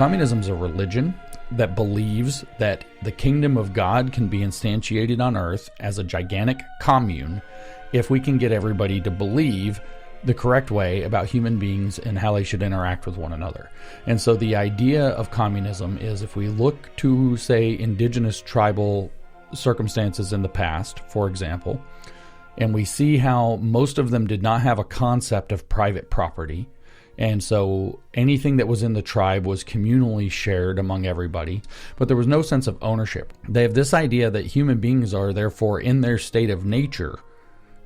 Communism is a religion that believes that the kingdom of God can be instantiated on earth as a gigantic commune if we can get everybody to believe the correct way about human beings and how they should interact with one another. And so the idea of communism is, if we look to, say, indigenous tribal circumstances in the past, for example, and we see how most of them did not have a concept of private property, and so anything that was in the tribe was communally shared among everybody, but there was no sense of ownership. They have this idea that human beings are therefore, in their state of nature,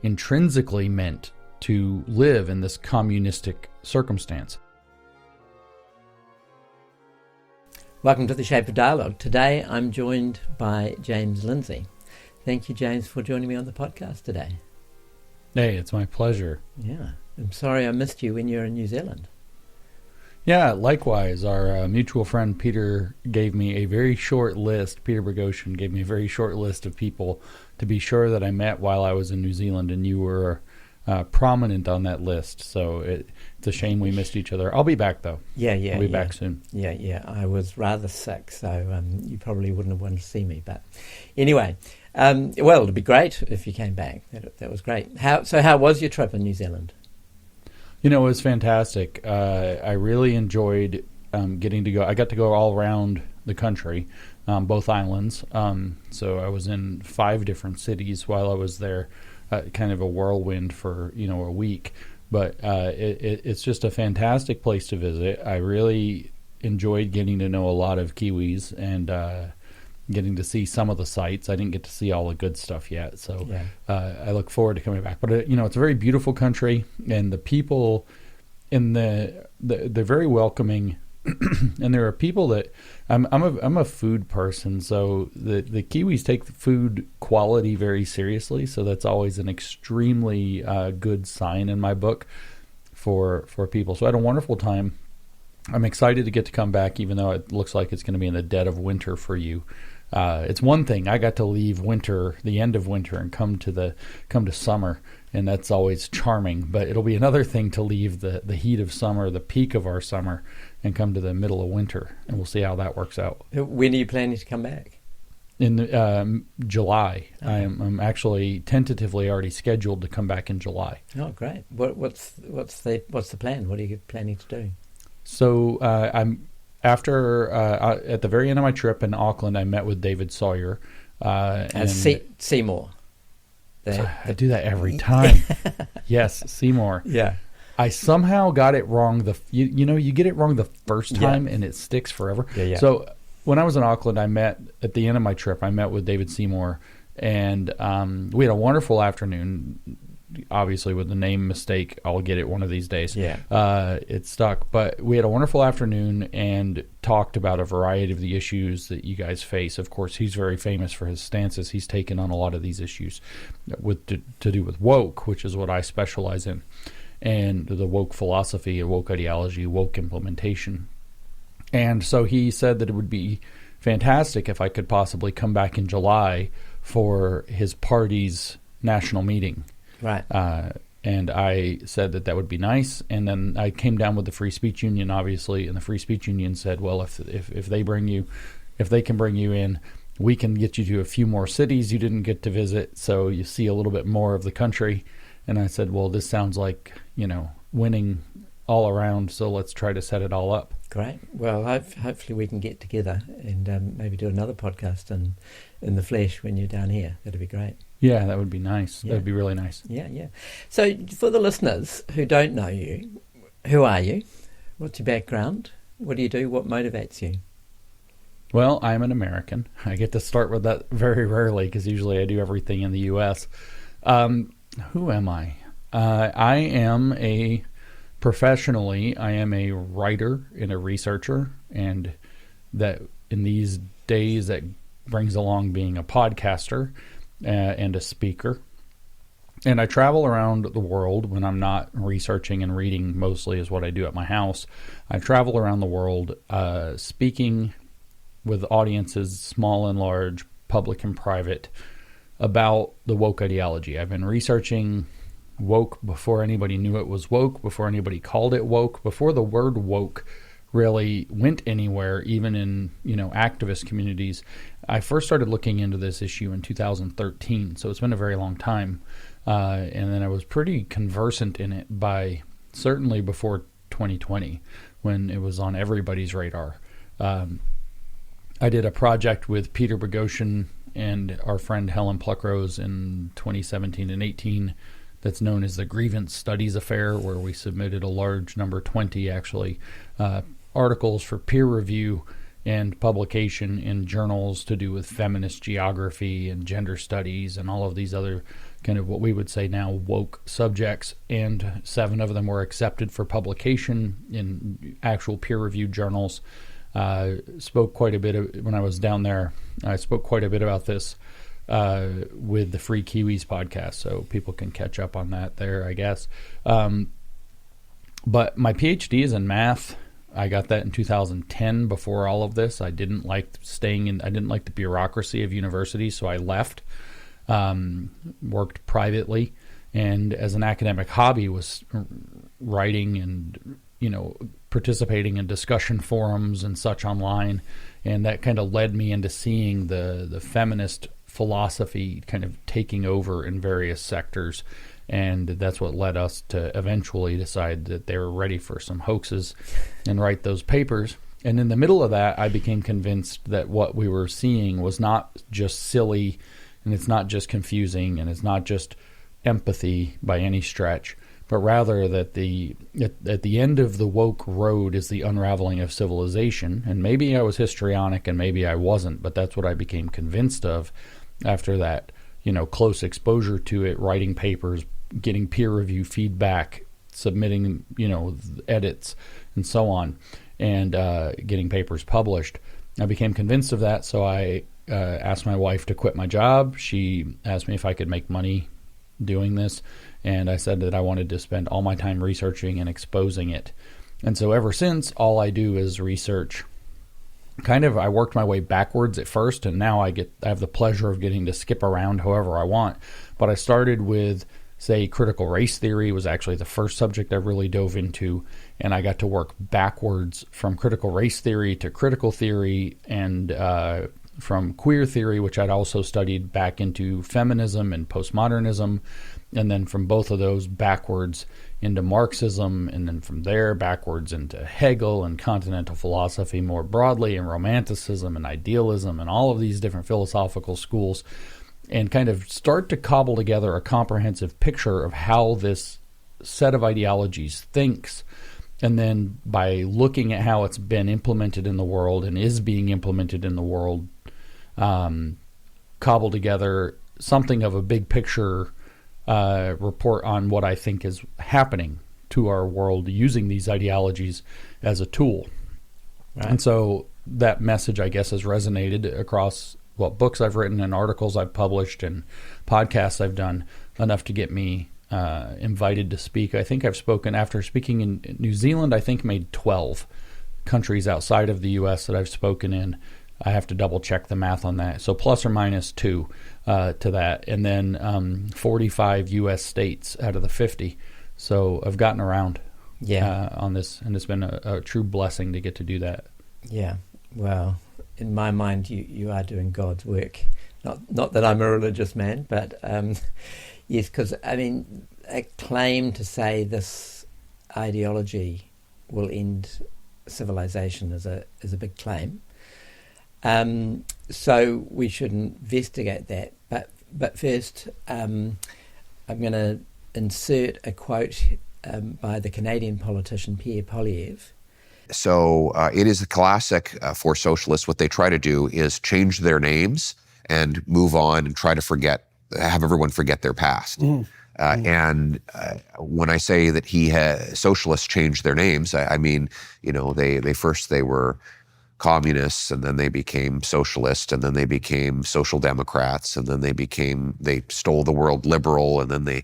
intrinsically meant to live in this communistic circumstance. Welcome to the Shape of Dialogue. Today I'm joined by James Lindsay. Thank you, James, for joining me on the podcast today. Hey, it's my pleasure. Yeah. I'm sorry I missed you when you were in New Zealand. Yeah, likewise. Our mutual friend Peter gave me a very short list. Peter Bogosian gave me a very short list of people to be sure that I met while I was in New Zealand, and you were prominent on that list. So it's a shame we missed each other. I'll be back, though. Yeah. I'll be back soon. Yeah. I was rather sick, so you probably wouldn't have wanted to see me. But anyway, well, it'd be great if you came back. That was great. How was your trip in New Zealand? You know, it was fantastic. I really enjoyed getting to go. I got to go all around the country, both islands. So I was in 5 different cities while I was there, kind of a whirlwind for, a week. But it's just a fantastic place to visit. I really enjoyed getting to know a lot of Kiwis and getting to see some of the sites. I didn't get to see all the good stuff yet, so yeah. I look forward to coming back. But it's a very beautiful country, and the people they're very welcoming. And there are people that I'm a food person, so the Kiwis take the food quality very seriously. So that's always an extremely good sign in my book for people. So I had a wonderful time. I'm excited to get to come back, even though it looks like it's going to be in the dead of winter for you. It's one thing, I got to leave winter, the end of winter, and come to summer, and that's always charming. But it'll be another thing to leave the heat of summer, the peak of our summer, and come to the middle of winter, and we'll see how that works out. When are you planning to come back? In July. Okay. I'm actually tentatively already scheduled to come back in July. Oh, great! What's the plan? What are you planning to do? So I'm. After, at the very end of my trip in Auckland, I met with David Sawyer. And Seymour. I do that every time. Yes, Seymour. Yeah. I somehow got it wrong. You get it wrong the first time, and it sticks forever. Yeah. So when I was in Auckland, at the end of my trip, I met with David Seymour, and we had a wonderful afternoon. Obviously, with the name mistake, I'll get it one of these days. Yeah. It stuck. But we had a wonderful afternoon and talked about a variety of the issues that you guys face. Of course, he's very famous for his stances. He's taken on a lot of these issues to do with woke, which is what I specialize in, and the woke philosophy, woke ideology, woke implementation. And so he said that it would be fantastic if I could possibly come back in July for his party's national meeting. Right. And I said that would be nice. And then I came down with the Free Speech Union, obviously, and the Free Speech Union said, well, if they can bring you in, we can get you to a few more cities you didn't get to visit, so you see a little bit more of the country. And I said, well, this sounds like, winning all around, so let's try to set it all up. Great. Well, hopefully we can get together and maybe do another podcast in the flesh when you're down here. That'd be great. Yeah, that would be nice. Yeah. That'd be really nice. Yeah. So for the listeners who don't know you, who are you? What's your background? What do you do? What motivates you? Well, I'm an American. I get to start with that very rarely because usually I do everything in the U.S. Who am I? Professionally, I am a writer and a researcher, and that in these days that brings along being a podcaster and a speaker. And I travel around the world when I'm not researching and reading, mostly is what I do at my house. I travel around the world speaking with audiences, small and large, public and private, about the woke ideology. I've been researching woke before anybody knew it was woke, before anybody called it woke, before the word woke really went anywhere, even in, activist communities. I first started looking into this issue in 2013, so it's been a very long time. And then I was pretty conversant in it by certainly before 2020, when it was on everybody's radar. I did a project with Peter Boghossian and our friend Helen Pluckrose in 2017 and 18 that's known as the Grievance Studies Affair, where we submitted a large number, 20 actually, articles for peer review and publication in journals to do with feminist geography and gender studies and all of these other kind of what we would say now woke subjects, and 7 of them were accepted for publication in actual peer-reviewed journals. Spoke quite a bit when I was down there. I spoke quite a bit about this with the Free Kiwis podcast, so people can catch up on that there, I guess. But my PhD is in math. I got that in 2010 before all of this. I didn't like the bureaucracy of university, so I left. Worked privately, and as an academic hobby was writing and participating in discussion forums and such online, and that kind of led me into seeing the feminist philosophy kind of taking over in various sectors, and that's what led us to eventually decide that they were ready for some hoaxes and write those papers. And in the middle of that, I became convinced that what we were seeing was not just silly, and it's not just confusing, and it's not just empathy by any stretch, but rather that at the end of the woke road is the unraveling of civilization. And maybe I was histrionic and maybe I wasn't, but that's what I became convinced of after that, close exposure to it, writing papers, getting peer review feedback, submitting, edits and so on, and getting papers published. I became convinced of that, so I asked my wife to quit my job. She asked me if I could make money doing this, and I said that I wanted to spend all my time researching and exposing it. And so ever since, all I do is research. I worked my way backwards at first, and now I have the pleasure of getting to skip around however I want. But I started with, say, critical race theory was actually the first subject I really dove into, and I got to work backwards from critical race theory to critical theory, and from queer theory, which I'd also studied, back into feminism and postmodernism, and then from both of those backwards into Marxism, and then from there backwards into Hegel and continental philosophy more broadly, and Romanticism and idealism and all of these different philosophical schools, and kind of start to cobble together a comprehensive picture of how this set of ideologies thinks. And then by looking at how it's been implemented in the world and is being implemented in the world, cobble together something of a big picture report on what I think is happening to our world using these ideologies as a tool. Right. And so that message, I guess, has resonated across what books I've written and articles I've published and podcasts I've done, enough to get me invited to speak. I think I've spoken, after speaking in New Zealand, I think made 12 countries outside of the U.S. that I've spoken in. I have to double check the math on that. So plus or minus 2 to that. And then 45 U.S. states out of the 50. So I've gotten around on this, and it's been a true blessing to get to do that. Yeah. Well, in my mind, you are doing God's work. Not that I'm a religious man, but yes, because, a claim to say this ideology will end civilization is a big claim. So we should investigate that. But first, I'm going to insert a quote by the Canadian politician Pierre Poilievre. So it is a classic for socialists. What they try to do is change their names and move on and try to have everyone forget their past. And when I say that socialists changed their names, I mean, they were communists, and then they became socialist, and then they became social democrats, and then they stole the word liberal, and then they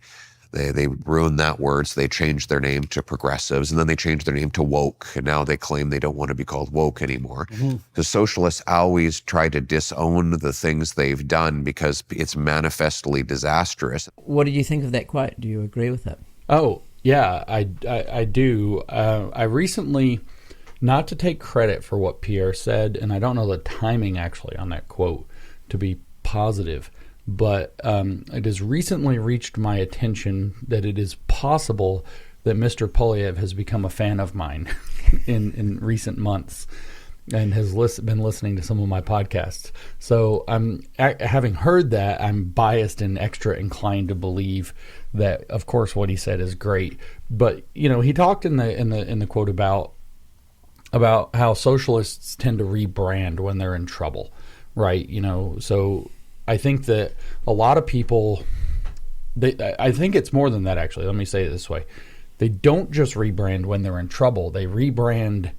ruined that word, so they changed their name to progressives, and then they changed their name to woke, and now they claim they don't want to be called woke anymore. Because socialists always try to disown the things they've done because it's manifestly disastrous. What do you think of that quote? Do you agree with it? Oh, yeah, I do. I recently not to take credit for what Pierre said, and I don't know the timing actually on that quote to be positive, but it has recently reached my attention that it is possible that Mr. Polyev has become a fan of mine in recent months and has been listening to some of my podcasts. So having heard that, I'm biased and extra inclined to believe that, of course, what he said is great. But he talked in the quote about how socialists tend to rebrand when they're in trouble, right? So I think that a lot of people, I think it's more than that, actually. Let me say it this way. They don't just rebrand when they're in trouble. They rebrand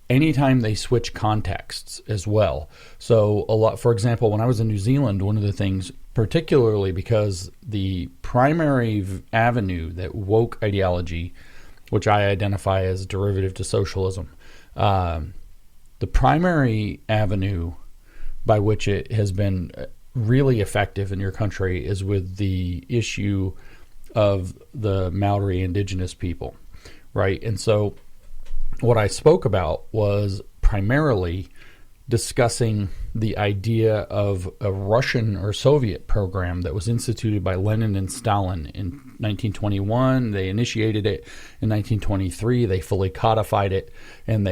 anytime they switch contexts as well. So for example, when I was in New Zealand, one of the things, particularly because the primary avenue that woke ideology, which I identify as derivative to socialism, the primary avenue by which it has been really effective in your country is with the issue of the Maori indigenous people, right? And so what I spoke about was primarily discussing the idea of a Russian or Soviet program that was instituted by Lenin and Stalin in 1921. They initiated it in 1923. They fully codified it, and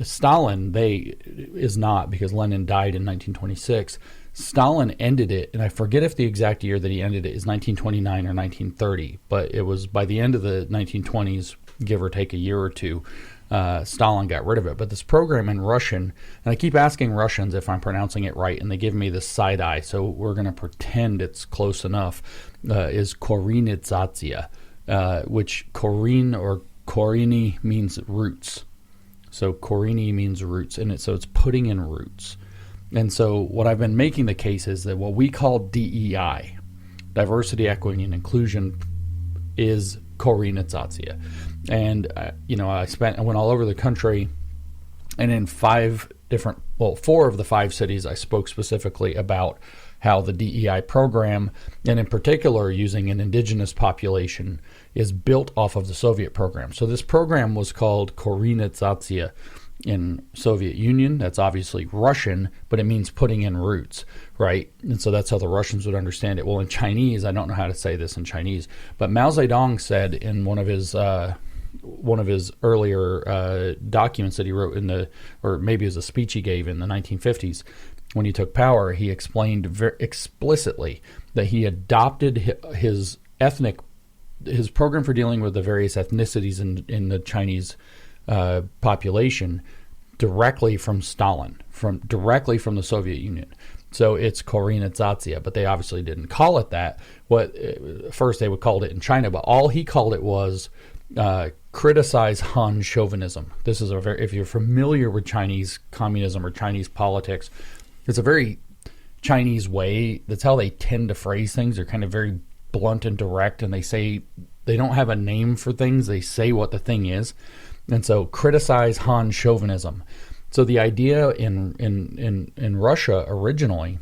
Stalin is not, because Lenin died in 1926. Stalin ended it, and I forget if the exact year that he ended it is 1929 or 1930, but it was by the end of the 1920s, give or take a year or two, Stalin got rid of it. But this program in Russian, and I keep asking Russians if I'm pronouncing it right, and they give me this side eye, so we're going to pretend it's close enough, is Korinizatsia, which Korin or Korini means roots. So Korini means roots, and so it's putting in roots. And so what I've been making the case is that what we call DEI, diversity, equity, and inclusion, is Korinizatsia. And I went all over the country, and in four of the 5 cities, I spoke specifically about how the DEI program, and in particular using an indigenous population, is built off of the Soviet program. So this program was called Korinizatsia in Soviet Union. That's obviously Russian, but it means putting in roots, right? And so that's how the Russians would understand it. Well, in Chinese, I don't know how to say this in Chinese, but Mao Zedong said in one of his earlier documents that he wrote or maybe it was a speech he gave in the 1950s when he took power, he explained very explicitly that he adopted his program for dealing with the various ethnicities in the Chinese population directly from Stalin, directly from the Soviet Union. So it's Korinizatsia, but they obviously didn't call it that. First they would call it in China, but all he called it was criticize Han chauvinism. This is if you're familiar with Chinese communism or Chinese politics, it's a very Chinese way. That's how they tend to phrase things. They're kind of very blunt and direct, and they don't have a name for things. They say what the thing is. And so criticize Han chauvinism. So the idea in Russia originally,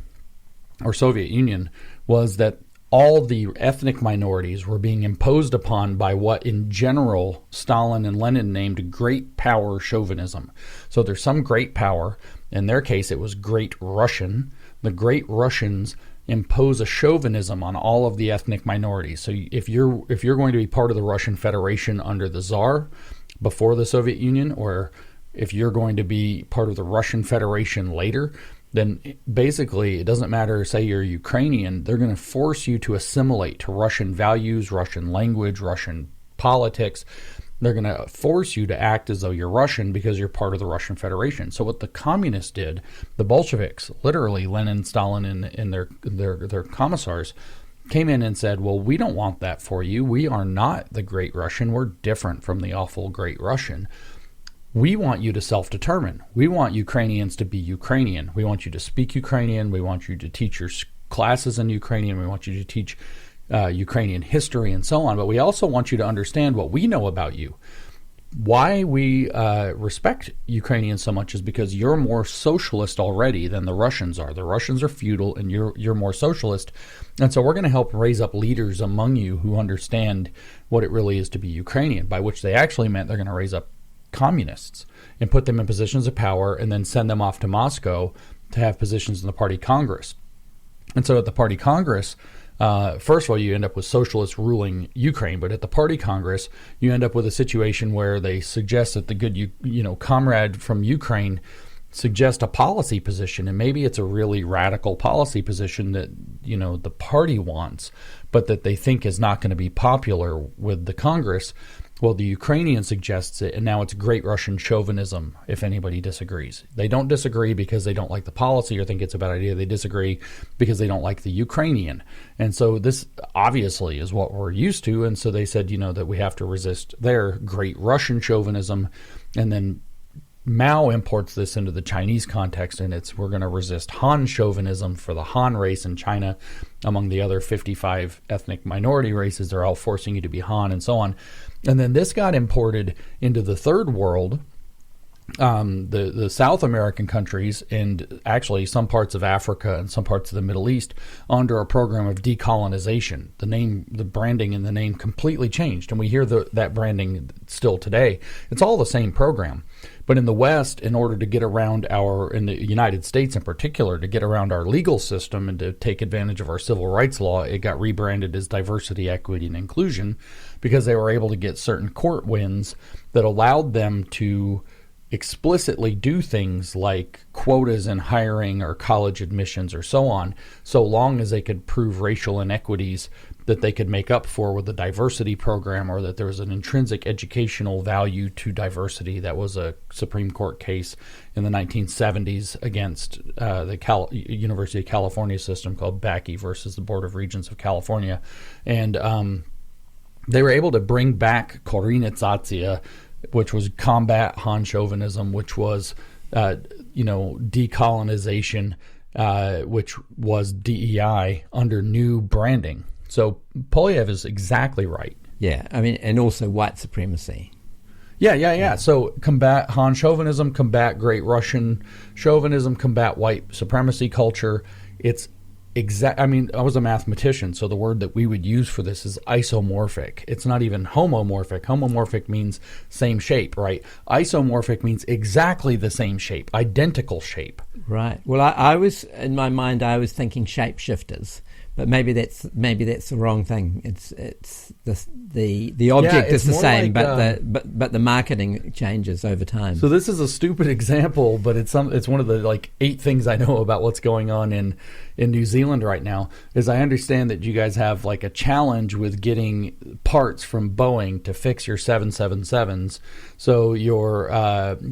or Soviet Union, was that all the ethnic minorities were being imposed upon by what in general Stalin and Lenin named great power chauvinism. So there's some great power. In their case, it was Great Russian. The Great Russians impose a chauvinism on all of the ethnic minorities. So if you're going to be part of the Russian Federation under the Tsar before the Soviet Union, or if you're going to be part of the Russian Federation later, then basically it doesn't matter, say you're Ukrainian, they're going to force you to assimilate to Russian values, Russian language, Russian politics. They're going to force you to act as though you're Russian because you're part of the Russian Federation. So what the communists did, the Bolsheviks, literally Lenin, Stalin, and their commissars, came in and said, well, we don't want that for you. We are not the Great Russian. We're different from the awful Great Russian. We want you to self-determine. We want Ukrainians to be Ukrainian. We want you to speak Ukrainian. We want you to teach your classes in Ukrainian. We want you to teach Ukrainian history and so on. But we also want you to understand what we know about you. Why we respect Ukrainians so much is because you're more socialist already than the Russians are. The Russians are feudal and you're more socialist. And so we're going to help raise up leaders among you who understand what it really is to be Ukrainian, by which they actually meant they're going to raise up communists and put them in positions of power and then send them off to Moscow to have positions in the party Congress. And so at the party Congress, first of all, you end up with socialists ruling Ukraine, but at the party Congress, you end up with a situation where they suggest that the good, comrade from Ukraine suggest a policy position, and maybe it's a really radical policy position that, the party wants, but that they think is not going to be popular with the Congress. Well, the Ukrainian suggests it, and now it's great Russian chauvinism if anybody disagrees. They don't disagree because they don't like the policy or think it's a bad idea. They disagree because they don't like the Ukrainian. And so this obviously is what we're used to. And so they said, that we have to resist their great Russian chauvinism. And then Mao imports this into the Chinese context, and we're going to resist Han chauvinism for the Han race in China. Among the other 55 ethnic minority races, they're all forcing you to be Han and so on. And then this got imported into the third world, the South American countries, and actually some parts of Africa and some parts of the Middle East, under a program of decolonization. The branding and the name completely changed, and we hear that branding still today. It's all the same program. But in the West, in order to get around in the United States in particular, to get around our legal system and to take advantage of our civil rights law, it got rebranded as diversity, equity, and inclusion, because they were able to get certain court wins that allowed them to explicitly do things like quotas in hiring or college admissions or so on, so long as they could prove racial inequities that they could make up for with the diversity program, or that there was an intrinsic educational value to diversity. That was a Supreme Court case in the 1970s against the University of California system called Bakke versus the Board of Regents of California. And they were able to bring back Korenizatsiya, which was combat Han chauvinism, which was, decolonization, which was DEI, under new branding. So Polyev is exactly right. Yeah, and also white supremacy. Yeah. So combat Han chauvinism, combat great Russian chauvinism, combat white supremacy culture. It's I was a mathematician, so the word that we would use for this is isomorphic. It's not even homomorphic. Homomorphic means same shape, right? Isomorphic means exactly the same shape, identical shape. Right. Well, I was, in my mind, I was thinking shapeshifters. But maybe that's the wrong thing. It's the object is the same, like, but the marketing changes over time. So this is a stupid example, but it's one of the 8 things I know about what's going on in New Zealand right now. Is I understand that you guys have a challenge with getting parts from Boeing to fix your 777s. So your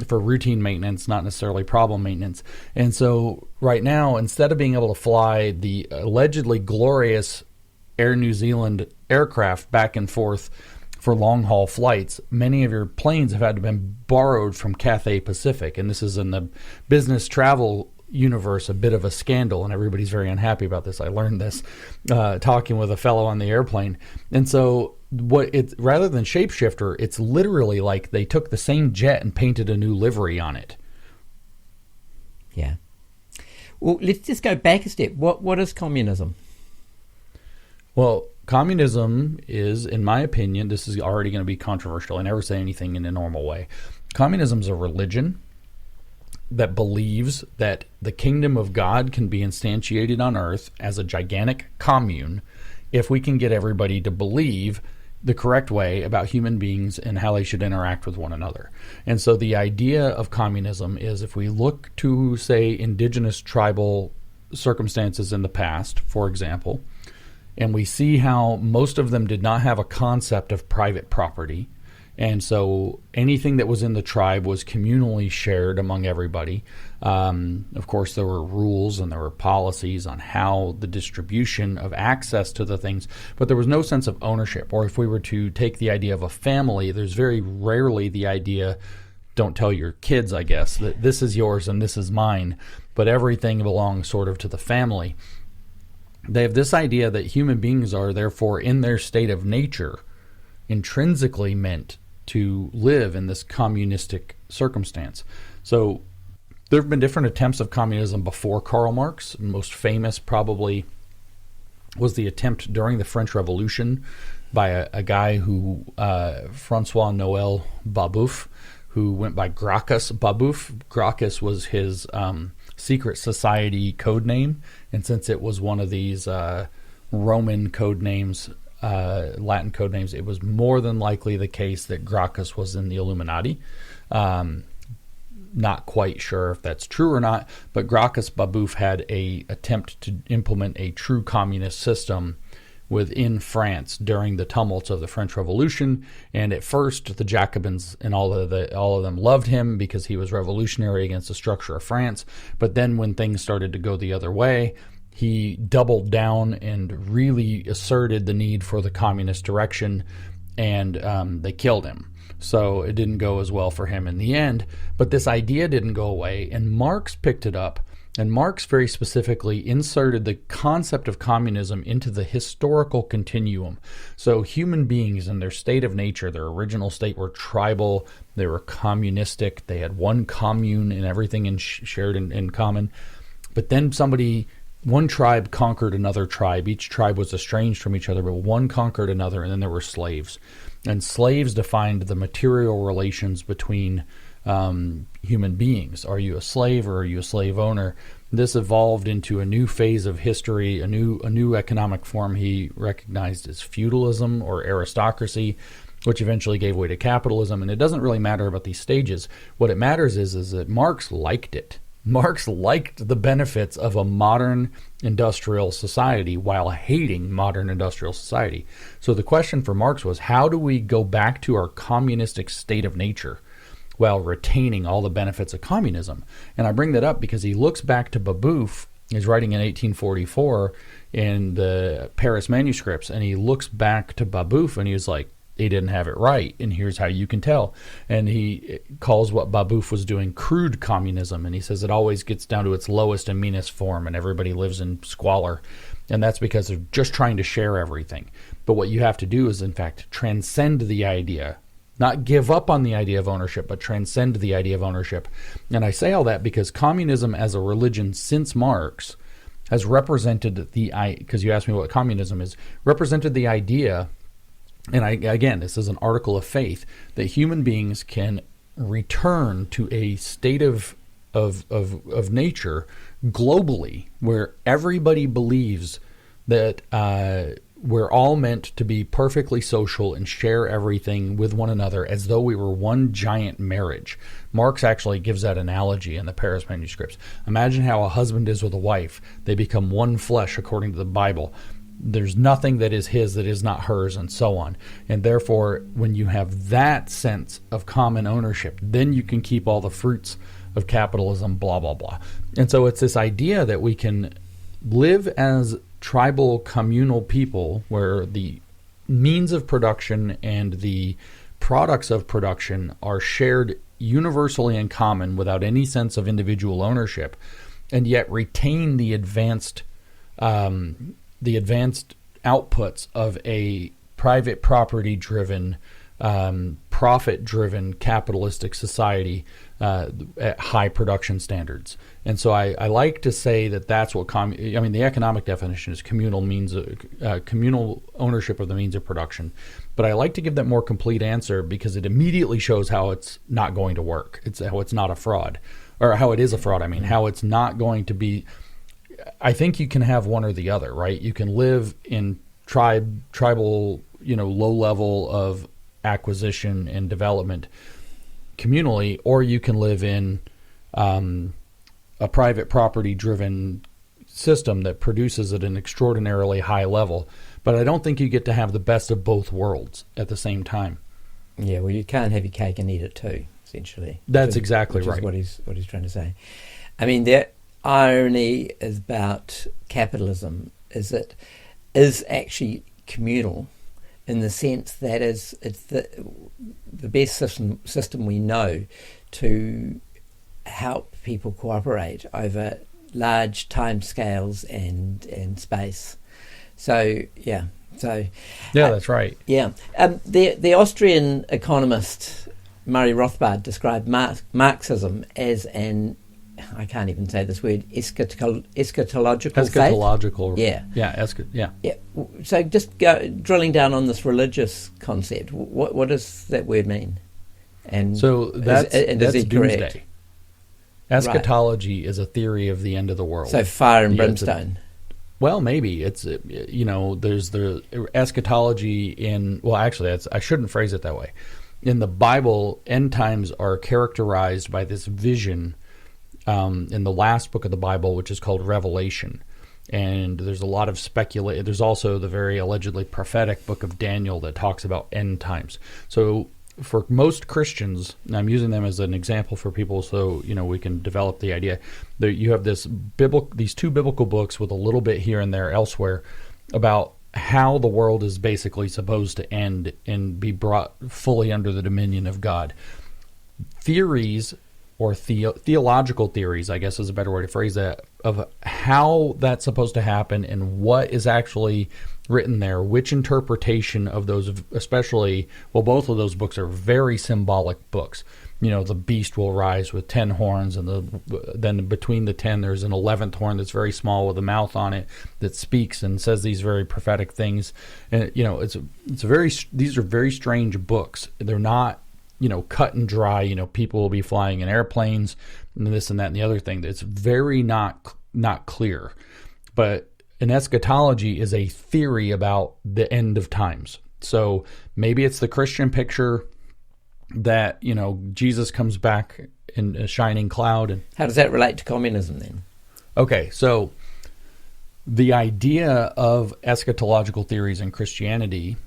for routine maintenance, not necessarily problem maintenance. And so right now, instead of being able to fly the allegedly glorious Air New Zealand aircraft back and forth for long-haul flights, many of your planes have had to been borrowed from Cathay Pacific. And this is in the business travel universe a bit of a scandal, and everybody's very unhappy about this. I learned this talking with a fellow on the airplane. And so rather than shapeshifter, it's literally like they took the same jet and painted a new livery on it. Yeah. Well, let's just go back a step. What is communism? Well, communism is, in my opinion, this is already going to be controversial. I never say anything in a normal way. Communism is a religion that believes that the kingdom of God can be instantiated on earth as a gigantic commune if we can get everybody to believe the correct way about human beings and how they should interact with one another. And so the idea of communism is, if we look to, say, indigenous tribal circumstances in the past, for example, and we see how most of them did not have a concept of private property, and so anything that was in the tribe was communally shared among everybody. Of course, there were rules and there were policies on how the distribution of access to the things, but there was no sense of ownership. Or if we were to take the idea of a family, there's very rarely the idea, don't tell your kids, I guess, that this is yours and this is mine, but everything belongs sort of to the family. They have this idea that human beings are, therefore, in their state of nature, intrinsically meant to live in this communistic circumstance. So there have been different attempts of communism before Karl Marx. Most famous probably was the attempt during the French Revolution by a guy who, Francois Noël Babeuf, who went by Gracchus Babeuf. Gracchus was his secret society code name, and since it was one of these Roman code names, Latin code names, it was more than likely the case that Gracchus was in the Illuminati. Not quite sure if that's true or not, but Gracchus Babeuf had a attempt to implement a true communist system within France during the tumults of the French Revolution. And at first, the Jacobins and all of them loved him because he was revolutionary against the structure of France. But then when things started to go the other way, he doubled down and really asserted the need for the communist direction, and they killed him. So it didn't go as well for him in the end. But this idea didn't go away, and Marx picked it up. And Marx very specifically inserted the concept of communism into the historical continuum. So human beings in their state of nature, their original state, were tribal, they were communistic, they had one commune and everything shared in common. But then one tribe conquered another tribe. Each tribe was estranged from each other, but one conquered another, and then there were slaves. And slaves defined the material relations between human beings. Are you a slave or are you a slave owner? This evolved into a new phase of history, a new economic form he recognized as feudalism or aristocracy, which eventually gave way to capitalism. And it doesn't really matter about these stages. What it matters is that Marx liked it. Marx liked the benefits of a modern industrial society while hating modern industrial society. So the question for Marx was, how do we go back to our communistic state of nature while retaining all the benefits of communism? And I bring that up because he looks back to Babeuf. He's writing in 1844 in the Paris manuscripts, and he looks back to Babeuf and he was like, he didn't have it right, and here's how you can tell. And he calls what Babeuf was doing crude communism, and he says it always gets down to its lowest and meanest form, and everybody lives in squalor. And that's because they're just trying to share everything. But what you have to do is, in fact, transcend the idea, not give up on the idea of ownership, but transcend the idea of ownership. And I say all that because communism as a religion since Marx has represented because you asked me what communism is, represented the idea. And again, this is an article of faith, that human beings can return to a state of nature globally where everybody believes that we're all meant to be perfectly social and share everything with one another as though we were one giant marriage. Marx actually gives that analogy in the Paris manuscripts. Imagine how a husband is with a wife. They become one flesh according to the Bible. There's nothing that is his that is not hers, and so on. And therefore, when you have that sense of common ownership, then you can keep all the fruits of capitalism, blah, blah, blah. And so it's this idea that we can live as tribal, communal people where the means of production and the products of production are shared universally in common without any sense of individual ownership, and yet retain the advanced outputs of a private property-driven, profit-driven capitalistic society at high production standards. And so I like to say that that's what the economic definition is communal ownership of the means of production. But I like to give that more complete answer because it immediately shows how it's not going to work. It's how it's not a fraud, or how it is a fraud. I mean, how it's not going to be. I think you can have one or the other, right? You can live in tribal, low level of acquisition and development communally, or you can live in a private property-driven system that produces at an extraordinarily high level. But I don't think you get to have the best of both worlds at the same time. Yeah, well, you can't have your cake and eat it too, essentially. That's exactly right. Which is what he's trying to say. I mean, the irony about capitalism is it is actually communal in the sense that it's the best system we know to help people cooperate over large time scales and space. So yeah, that's right. Yeah, the Austrian economist Murray Rothbard described Marxism as an, I can't even say this word, eschatological faith. Yeah. So just drilling down on this religious concept, what does that word mean? And So that's he correct? doomsday. Eschatology is a theory of the end of the world. So fire and brimstone. Well, maybe it's, there's the eschatology in, well, actually, I shouldn't phrase it that way. In the Bible, end times are characterized by this vision in the last book of the Bible, which is called Revelation. And there's a lot of speculation. There's also the very allegedly prophetic book of Daniel that talks about end times. So for most Christians, and I'm using them as an example for people so we can develop the idea, that you have these two biblical books with a little bit here and there elsewhere about how the world is basically supposed to end and be brought fully under the dominion of God. Theories, or theological theories, I guess is a better way to phrase that, of how that's supposed to happen and what is actually written there, which interpretation of those, especially, well, both of those books are very symbolic books. The beast will rise with 10 horns, and then between the 10 there's an 11th horn that's very small with a mouth on it that speaks and says these very prophetic things. And these are very strange books. They're not cut and dry. People will be flying in airplanes and this and that and the other thing. It's very not clear. But an eschatology is a theory about the end of times. So maybe it's the Christian picture that, Jesus comes back in a shining cloud. And how does that relate to communism then? Okay, so the idea of eschatological theories in Christianity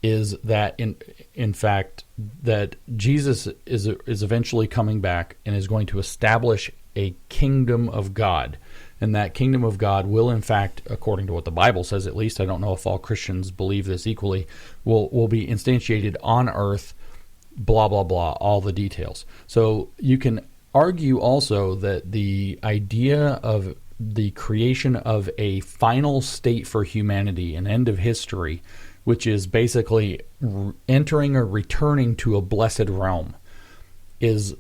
is that in fact that Jesus is eventually coming back and is going to establish a kingdom of God. And that kingdom of God will, in fact, according to what the Bible says, at least, I don't know if all Christians believe this equally, will be instantiated on earth, blah, blah, blah, all the details. So you can argue also that the idea of the creation of a final state for humanity, an end of history, which is basically entering or returning to a blessed realm, is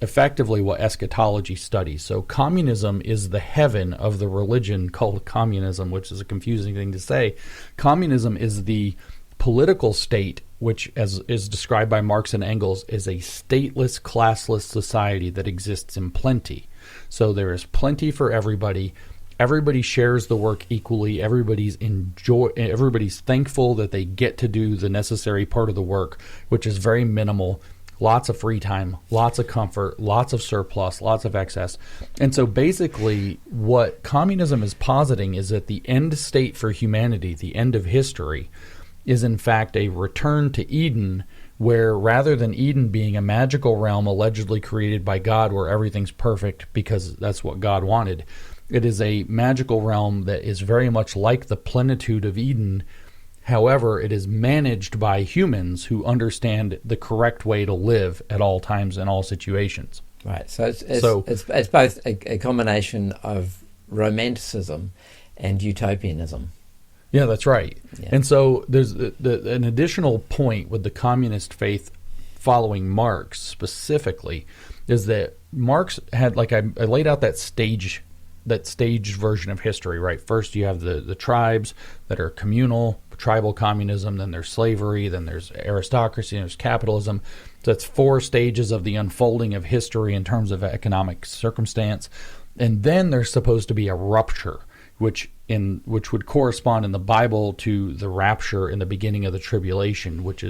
effectively what eschatology studies. So communism is the heaven of the religion called communism, which is a confusing thing to say. Communism is the political state, which, as is described by Marx and Engels, is a stateless, classless society that exists in plenty. So there is plenty for everybody. Everybody shares the work equally. Everybody's thankful that they get to do the necessary part of the work, which is very minimal. Lots of free time, lots of comfort, lots of surplus, lots of excess. And so basically what communism is positing is that the end state for humanity, the end of history, is in fact a return to Eden, where rather than Eden being a magical realm allegedly created by God where everything's perfect because that's what God wanted, it is a magical realm that is very much like the plenitude of Eden. However, it is managed by humans who understand the correct way to live at all times in all situations. Right. So it's both a combination of romanticism and utopianism. Yeah, that's right. Yeah. And so there's an additional point with the communist faith following Marx specifically is that Marx had, like I laid out that staged version of history, right? First you have the tribes that are communal, tribal communism, then there's slavery, then there's aristocracy, and there's capitalism. So that's 4 stages of the unfolding of history in terms of economic circumstance. And then there's supposed to be a rupture, which would correspond in the Bible to the rapture in the beginning of the tribulation, which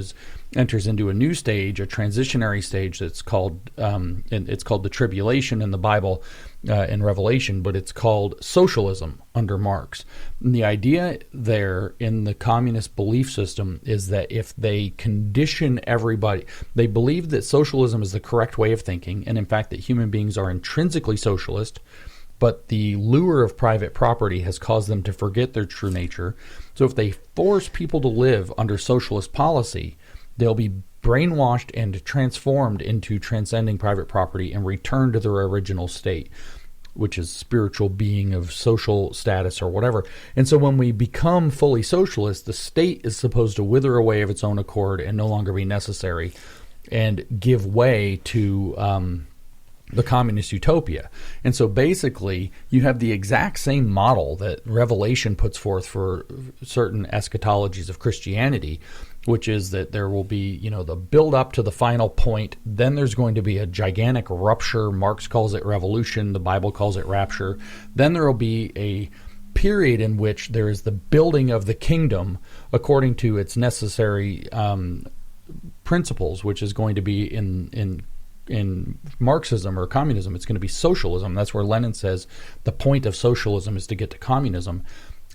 enters into a new stage, a transitionary stage that's called the tribulation in the Bible in Revelation, but it's called socialism under Marx. And the idea there in the communist belief system is that if they condition everybody, they believe that socialism is the correct way of thinking, and in fact that human beings are intrinsically socialist, but the lure of private property has caused them to forget their true nature. So if they force people to live under socialist policy, they'll be brainwashed and transformed into transcending private property and return to their original state, which is spiritual being of social status or whatever. And so when we become fully socialist, the state is supposed to wither away of its own accord and no longer be necessary and give way to the communist utopia. And so basically you have the exact same model that Revelation puts forth for certain eschatologies of Christianity, which is that there will be, the build up to the final point. Then there's going to be a gigantic rupture. Marx calls it revolution. The Bible calls it rapture. Then there will be a period in which there is the building of the kingdom according to its necessary principles, which is going to be in Marxism or communism, it's going to be socialism. That's where Lenin says the point of socialism is to get to communism.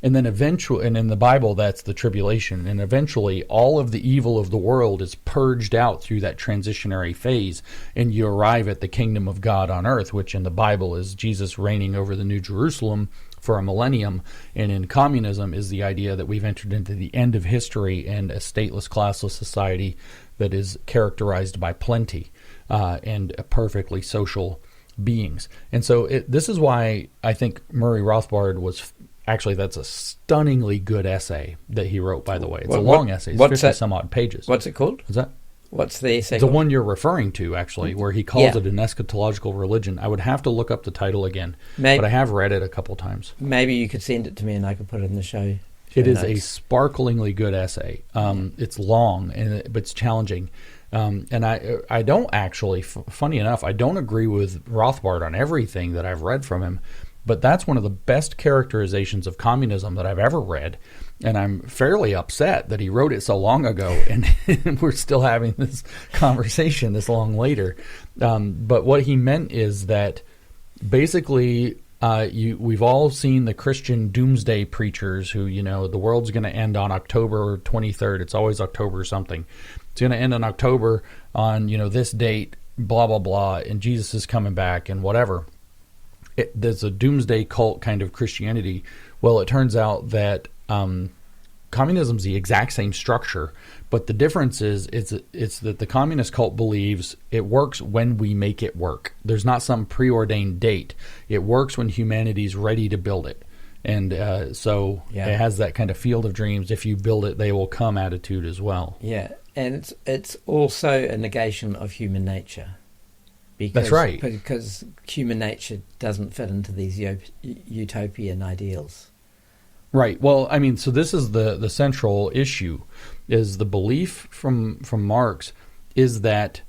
And then eventually, and in the Bible, that's the tribulation. And eventually, all of the evil of the world is purged out through that transitionary phase, and you arrive at the kingdom of God on earth, which in the Bible is Jesus reigning over the New Jerusalem for a millennium. And in communism is the idea that we've entered into the end of history and a stateless, classless society that is characterized by plenty and perfectly social beings. And so this is why I think Murray Rothbard was... Actually, that's a stunningly good essay that he wrote, by the way. It's a long essay. It's 50 some odd pages. What's it called? Is that? What's the essay The called? one you're referring to, actually, where he calls it an eschatological religion. I would have to look up the title again, but I have read it a couple times. Maybe you could send it to me and I could put it in the show. It is a sparklingly good essay. It's long, but it's challenging. And I don't actually, funny enough, I don't agree with Rothbard on everything that I've read from him. But that's one of the best characterizations of communism that I've ever read. And I'm fairly upset that he wrote it so long ago and we're still having this conversation this long later. But what he meant is that basically we've all seen the Christian doomsday preachers who, the world's going to end on October 23rd. It's always October something. It's going to end in October on, this date, blah, blah, blah, and Jesus is coming back and whatever. There's a doomsday cult kind of Christianity. Well, it turns out that communism's the exact same structure, but the difference is it's that the communist cult believes it works when we make it work. There's not some preordained date. It works when humanity's ready to build it. And so it has that kind of field of dreams. If you build it, they will come attitude as well. Yeah, and it's also a negation of human nature. That's right. Because human nature doesn't fit into these utopian ideals. Right. Well, I mean, so this is the central issue, is the belief from Marx is that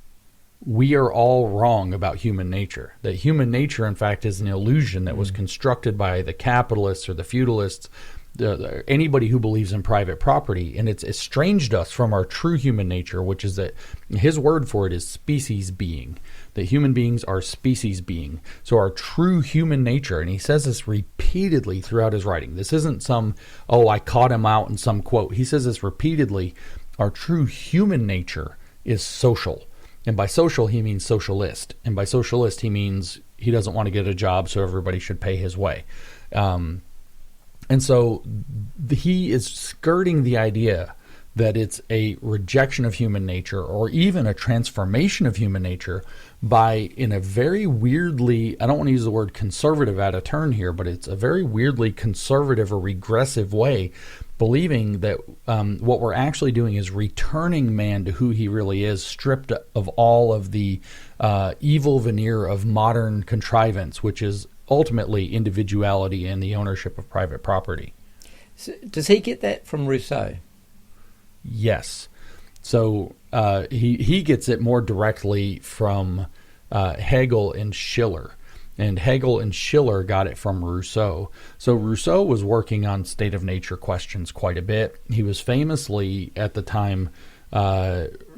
we are all wrong about human nature. That human nature, in fact, is an illusion that was constructed by the capitalists or the feudalists, anybody who believes in private property, and it's estranged us from our true human nature, which is that his word for it is species being, that human beings are species being. So our true human nature, and he says this repeatedly throughout his writing. This isn't some, I caught him out in some quote. He says this repeatedly. Our true human nature is social. And by social, he means socialist. And by socialist, he means he doesn't want to get a job, so everybody should pay his way. And so he is skirting the idea that it's a rejection of human nature or even a transformation of human nature by, in a very weirdly, I don't want to use the word conservative out of turn here, but it's a very weirdly conservative or regressive way, believing that what we're actually doing is returning man to who he really is, stripped of all of the evil veneer of modern contrivance, which is ultimately individuality and the ownership of private property. So does he get that from Rousseau? Yes. So he gets it more directly from Hegel and Schiller. And Hegel and Schiller got it from Rousseau. So Rousseau was working on state of nature questions quite a bit. He was famously, at the time,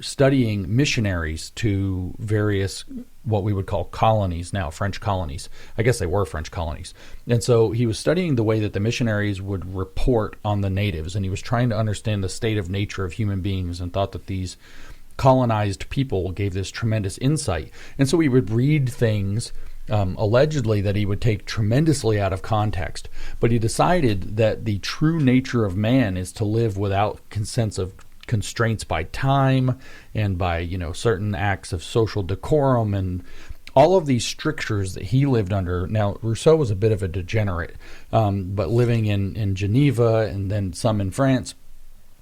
studying missionaries to various what we would call colonies now, French colonies. I guess they were French colonies. And so he was studying the way that the missionaries would report on the natives, and he was trying to understand the state of nature of human beings and thought that these colonized people gave this tremendous insight. And so he would read things allegedly that he would take tremendously out of context. But he decided that the true nature of man is to live without sense of constraints by time and by certain acts of social decorum and all of these strictures that he lived under. Now Rousseau was a bit of a degenerate, but living in Geneva and then some in France,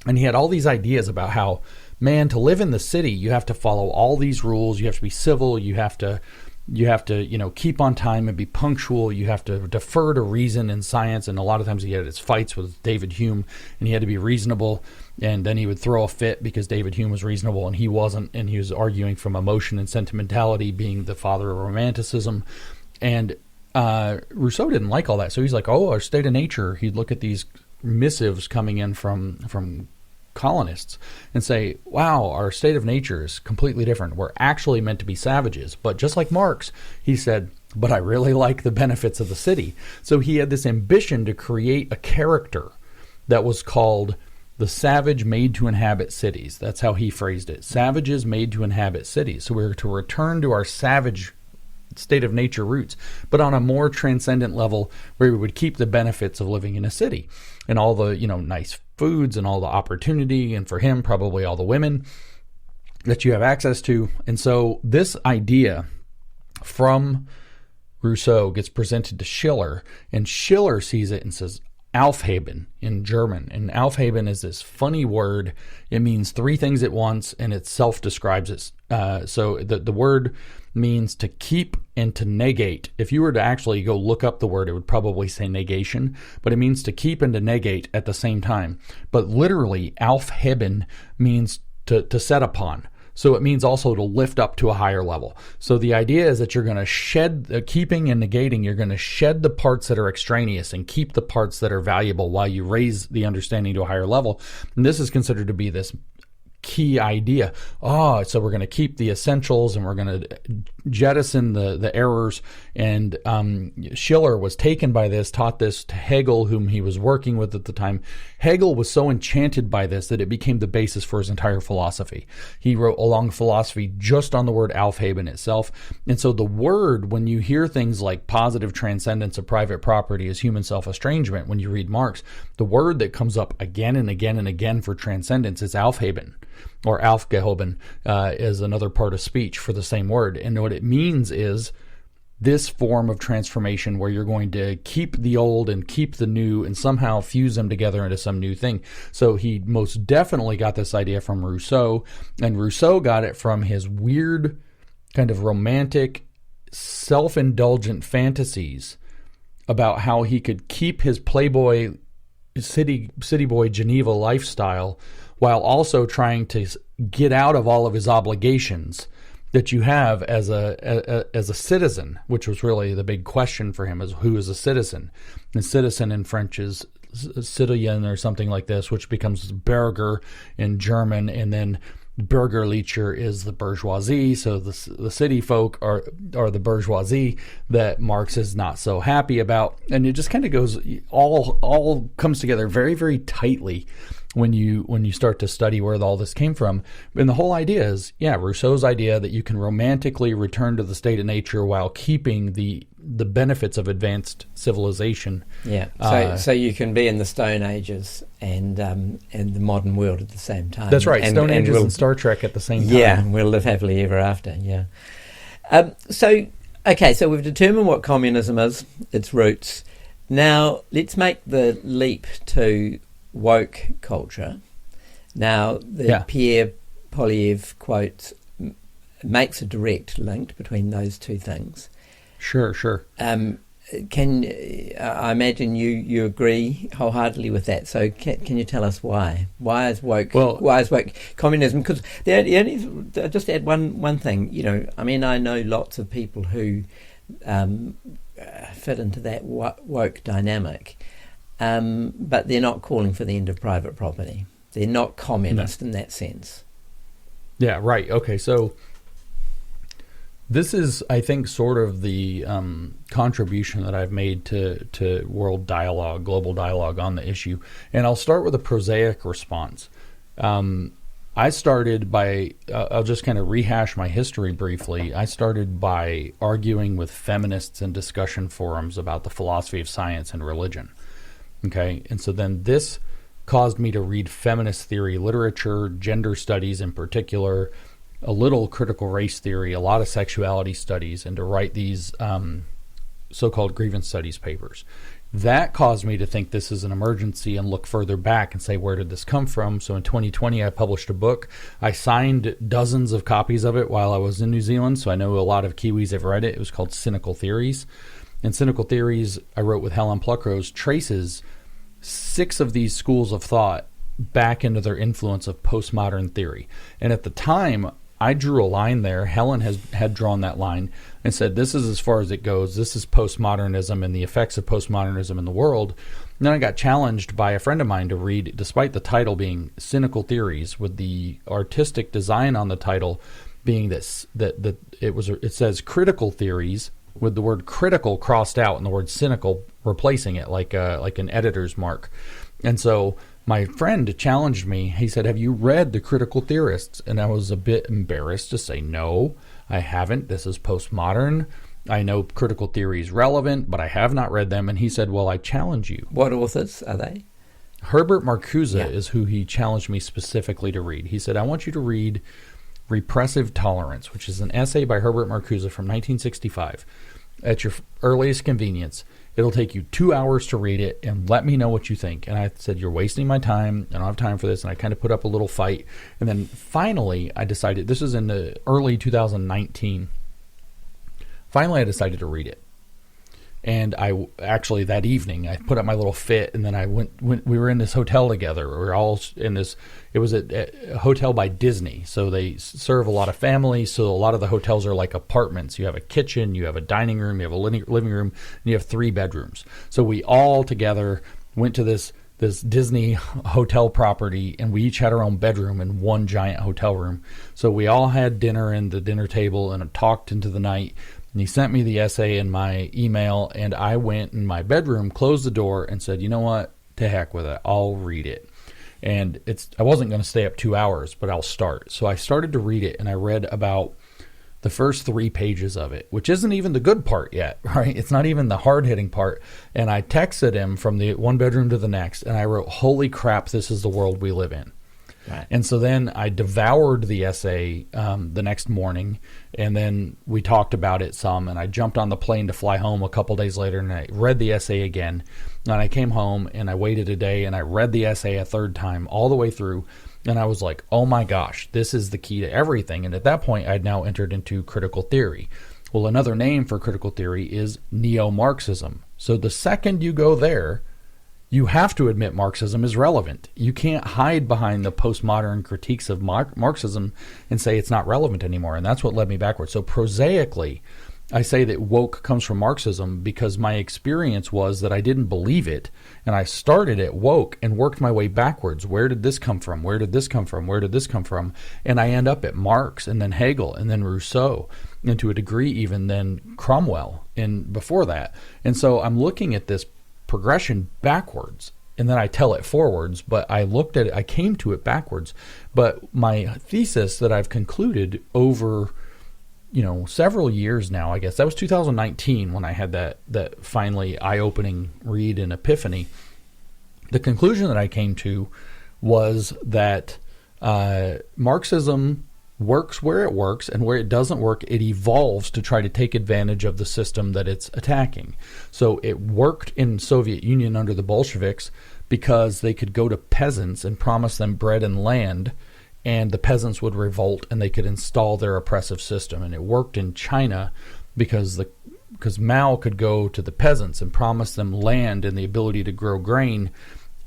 and he had all these ideas about how, man, to live in the city you have to follow all these rules, you have to be civil, you have to you have to, keep on time and be punctual. You have to defer to reason and science. And a lot of times he had his fights with David Hume, and he had to be reasonable. And then he would throw a fit because David Hume was reasonable and he wasn't. And he was arguing from emotion and sentimentality, being the father of romanticism. And Rousseau didn't like all that. So he's like, oh, our state of nature. He'd look at these missives coming in from colonists and say, wow, our state of nature is completely different. We're actually meant to be savages. But just like Marx, he said, but I really like the benefits of the city. So he had this ambition to create a character that was called the savage made to inhabit cities. That's how he phrased it. Savages made to inhabit cities. So we're to return to our savage state of nature roots, but on a more transcendent level where we would keep the benefits of living in a city and all the, nice foods and all the opportunity, and for him, probably all the women that you have access to. And so this idea from Rousseau gets presented to Schiller, and Schiller sees it and says, Aufheben in German. And Aufheben is this funny word. It means three things at once, and it self-describes it. So the word means to keep and to negate. If you were to actually go look up the word, it would probably say negation, but it means to keep and to negate at the same time. But literally, Aufheben means to set upon. So it means also to lift up to a higher level. So the idea is that you're going to shed, keeping and negating, you're going to shed the parts that are extraneous and keep the parts that are valuable while you raise the understanding to a higher level. And this is considered to be this key idea. So we're going to keep the essentials and we're going to jettison the errors. And Schiller was taken by this, taught this to Hegel, whom he was working with at the time. Hegel was so enchanted by this that it became the basis for his entire philosophy. He wrote a long philosophy just on the word Aufheben itself. And so the word, when you hear things like positive transcendence of private property as human self-estrangement, when you read Marx, the word that comes up again and again and again for transcendence is Aufheben. Or Aufgehoben is another part of speech for the same word. And what it means is this form of transformation where you're going to keep the old and keep the new and somehow fuse them together into some new thing. So he most definitely got this idea from Rousseau, and Rousseau got it from his weird kind of romantic, self-indulgent fantasies about how he could keep his playboy city boy Geneva lifestyle while also trying to get out of all of his obligations that you have as a citizen, which was really the big question for him, is who is a citizen? And citizen in French is citoyen or something like this, which becomes Bürger in German, and then Bürgerlicher is the bourgeoisie. So the city folk are the bourgeoisie that Marx is not so happy about. And it just kind of goes, all comes together very, very tightly when you start to study where all this came from. And the whole idea is, Rousseau's idea that you can romantically return to the state of nature while keeping the benefits of advanced civilization. Yeah. So you can be in the Stone Ages and the modern world at the same time. That's right. Stone Ages and Star Trek at the same time. Yeah, we'll live happily ever after. Yeah. So we've determined what communism is, its roots. Now let's make the leap to woke culture. Now, Pierre Poilievre quote makes a direct link between those two things. Sure. Can I imagine you agree wholeheartely with that? So can you tell us why? Why is woke communism? Because I'll just add one thing. I know lots of people who fit into that woke dynamic. But they're not calling for the end of private property. They're not communist in that sense. Yeah, right. Okay, so this is, I think, sort of the contribution that I've made to world dialogue, global dialogue on the issue. And I'll start with a prosaic response. I started by, I'll just kind of rehash my history briefly. I started by arguing with feminists in discussion forums about the philosophy of science and religion. Okay, and so then this caused me to read feminist theory literature, gender studies in particular, a little critical race theory, a lot of sexuality studies, and to write these so-called grievance studies papers. That caused me to think this is an emergency and look further back and say, where did this come from? So in 2020, I published a book. I signed dozens of copies of it while I was in New Zealand, so I know a lot of Kiwis have read it. It was called Cynical Theories. And Cynical Theories, I wrote with Helen Pluckrose, traces 6 of these schools of thought back into their influence of postmodern theory. And at the time, I drew a line there. Helen had drawn that line and said, this is as far as it goes. This is postmodernism and the effects of postmodernism in the world. And then I got challenged by a friend of mine to read, despite the title being Cynical Theories, with the artistic design on the title being this, that it says Critical Theories with the word critical crossed out and the word cynical replacing it like an editor's mark. And so my friend challenged me. He said, have you read The Critical Theorists? And I was a bit embarrassed to say, no, I haven't. This is postmodern. I know critical theory is relevant, but I have not read them. And he said, well, I challenge you. What authors are they? Herbert Marcuse is who he challenged me specifically to read. He said, I want you to read Repressive Tolerance, which is an essay by Herbert Marcuse from 1965. At your earliest convenience, it'll take you 2 hours to read it and let me know what you think. And I said, you're wasting my time. I don't have time for this. And I kind of put up a little fight. And then finally, I decided, this is in the early 2019. Finally, I decided to read it. And I actually, that evening, I put up my little fit, and then I went we were in this hotel together. We were all in this, it was a hotel by Disney. So they serve a lot of families. So a lot of the hotels are like apartments. You have a kitchen, you have a dining room, you have a living room, and you have 3 bedrooms. So we all together went to this Disney hotel property, and we each had our own bedroom in one giant hotel room. So we all had dinner in the dinner table and talked into the night. And he sent me the essay in my email, and I went in my bedroom, closed the door, and said, you know what? To heck with it. I'll read it. And I wasn't going to stay up 2 hours, but I'll start. So I started to read it, and I read about the first 3 pages of it, which isn't even the good part yet, right? It's not even the hard-hitting part. And I texted him from the one bedroom to the next, and I wrote, holy crap, this is the world we live in. Right. And so then I devoured the essay the next morning, and then we talked about it some, and I jumped on the plane to fly home a couple days later, and I read the essay again. And I came home, and I waited a day, and I read the essay a third time all the way through, and I was like, oh my gosh, this is the key to everything. And at that point, I'd now entered into critical theory. Well, another name for critical theory is neo-Marxism. So the second you go there, you have to admit Marxism is relevant. You can't hide behind the postmodern critiques of Marxism and say it's not relevant anymore. And that's what led me backwards. So prosaically, I say that woke comes from Marxism because my experience was that I didn't believe it. And I started at woke and worked my way backwards. Where did this come from? Where did this come from? Where did this come from? And I end up at Marx and then Hegel and then Rousseau, and to a degree even then Cromwell and before that. And so I'm looking at this progression backwards, and then I tell it forwards, but I looked at it, I came to it backwards. But my thesis that I've concluded over, several years now, I guess that was 2019 when I had that finally eye-opening read and epiphany. The conclusion that I came to was that Marxism works where it works, and where it doesn't work, it evolves to try to take advantage of the system that it's attacking. So it worked in Soviet Union under the Bolsheviks because they could go to peasants and promise them bread and land, and the peasants would revolt and they could install their oppressive system. And it worked in China because Mao could go to the peasants and promise them land and the ability to grow grain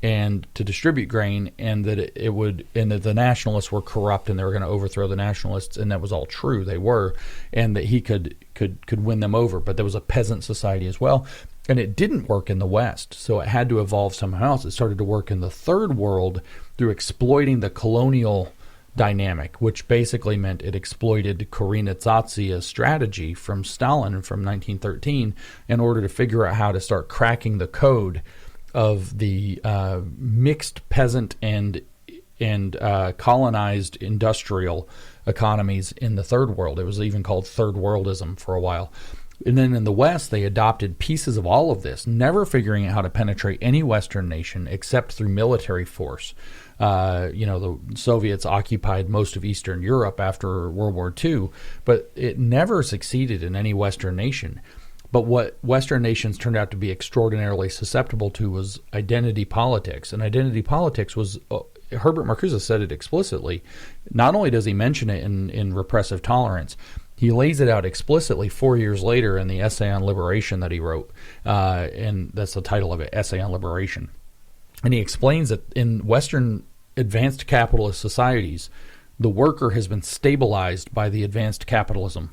and to distribute grain, and that that the nationalists were corrupt and they were going to overthrow the nationalists, and that was all true, they were, and that he could win them over. But there was a peasant society as well, and it didn't work in the West, so it had to evolve somehow else. It started to work in the third world through exploiting the colonial dynamic, which basically meant it exploited Koreanizatsia's strategy from Stalin from 1913 in order to figure out how to start cracking the code of the mixed peasant and colonized industrial economies in the third world. It was even called third worldism for a while. And then in the West, they adopted pieces of all of this, never figuring out how to penetrate any Western nation except through military force. The Soviets occupied most of Eastern Europe after World War II, but it never succeeded in any Western nation. But what Western nations turned out to be extraordinarily susceptible to was identity politics. And identity politics was, Herbert Marcuse said it explicitly. Not only does he mention it in Repressive Tolerance, he lays it out explicitly 4 years later in the Essay on Liberation that he wrote. And that's the title of it, Essay on Liberation. And he explains that in Western advanced capitalist societies, the worker has been stabilized by the advanced capitalism.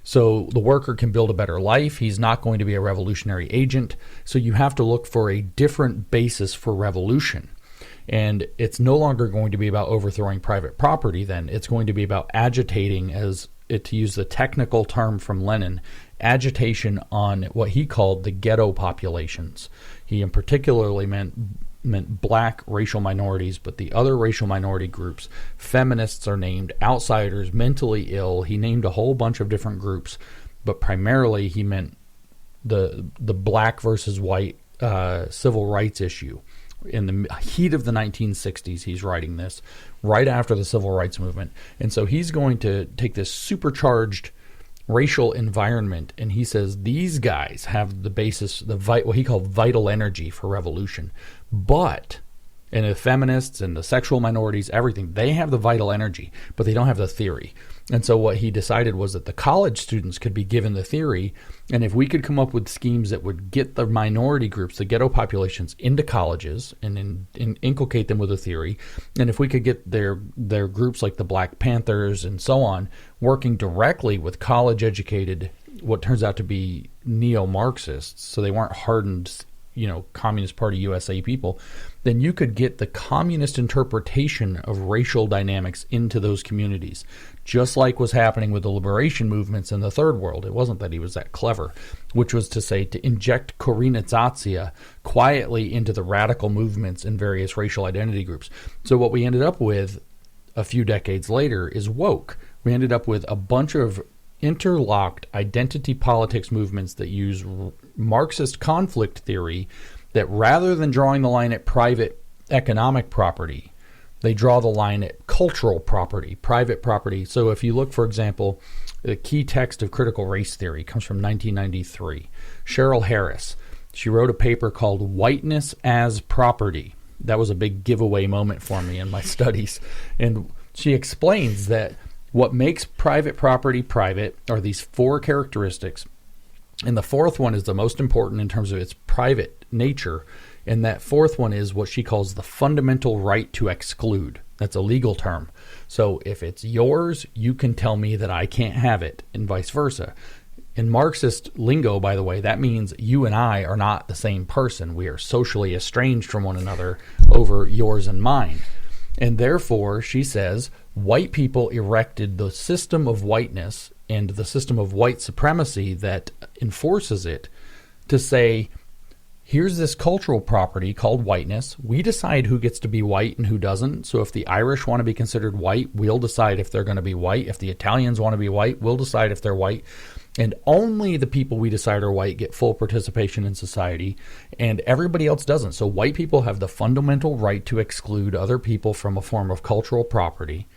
So the worker can build a better life. He's not going to be a revolutionary agent. So you have to look for a different basis for revolution. And it's no longer going to be about overthrowing private property then. It's going to be about agitating, to use the technical term from Lenin, agitation on what he called the ghetto populations. He in particularly meant black racial minorities, but the other racial minority groups, feminists are named, outsiders, mentally ill. He named a whole bunch of different groups, but primarily he meant the black versus white civil rights issue. In the heat of the 1960s, he's writing this right after the civil rights movement. And so he's going to take this supercharged racial environment, and he says these guys have the basis, what he called vital energy for revolution. But, and the feminists and the sexual minorities, everything, they have the vital energy, but they don't have the theory. And so what he decided was that the college students could be given the theory, and if we could come up with schemes that would get the minority groups, the ghetto populations, into colleges and inculcate them with a theory, and if we could get their groups like the Black Panthers and so on working directly with college-educated, what turns out to be neo-Marxists, so they weren't hardened, Communist Party USA people, then you could get the communist interpretation of racial dynamics into those communities, just like was happening with the liberation movements in the Third World. It wasn't that he was that clever, which was to say to inject Korenizatsiya quietly into the radical movements in various racial identity groups. So what we ended up with a few decades later is woke. We ended up with a bunch of interlocked identity politics movements that use Marxist conflict theory that rather than drawing the line at private economic property, they draw the line at cultural property, private property. So if you look, for example, the key text of critical race theory comes from 1993. Cheryl Harris, she wrote a paper called Whiteness as Property. That was a big giveaway moment for me in my studies. And she explains that what makes private property private are these four characteristics. And the fourth one is the most important in terms of its private nature. And that fourth one is what she calls the fundamental right to exclude. That's a legal term. So if it's yours, you can tell me that I can't have it, and vice versa. In Marxist lingo, by the way, that means you and I are not the same person. We are socially estranged from one another over yours and mine. And therefore, she says, white people erected the system of whiteness and the system of white supremacy that enforces it to say, here's this cultural property called whiteness. We decide who gets to be white and who doesn't. So if the Irish want to be considered white, we'll decide if they're going to be white. If the Italians want to be white, we'll decide if they're white. And only the people we decide are white get full participation in society, and everybody else doesn't. So white people have the fundamental right to exclude other people from a form of cultural property.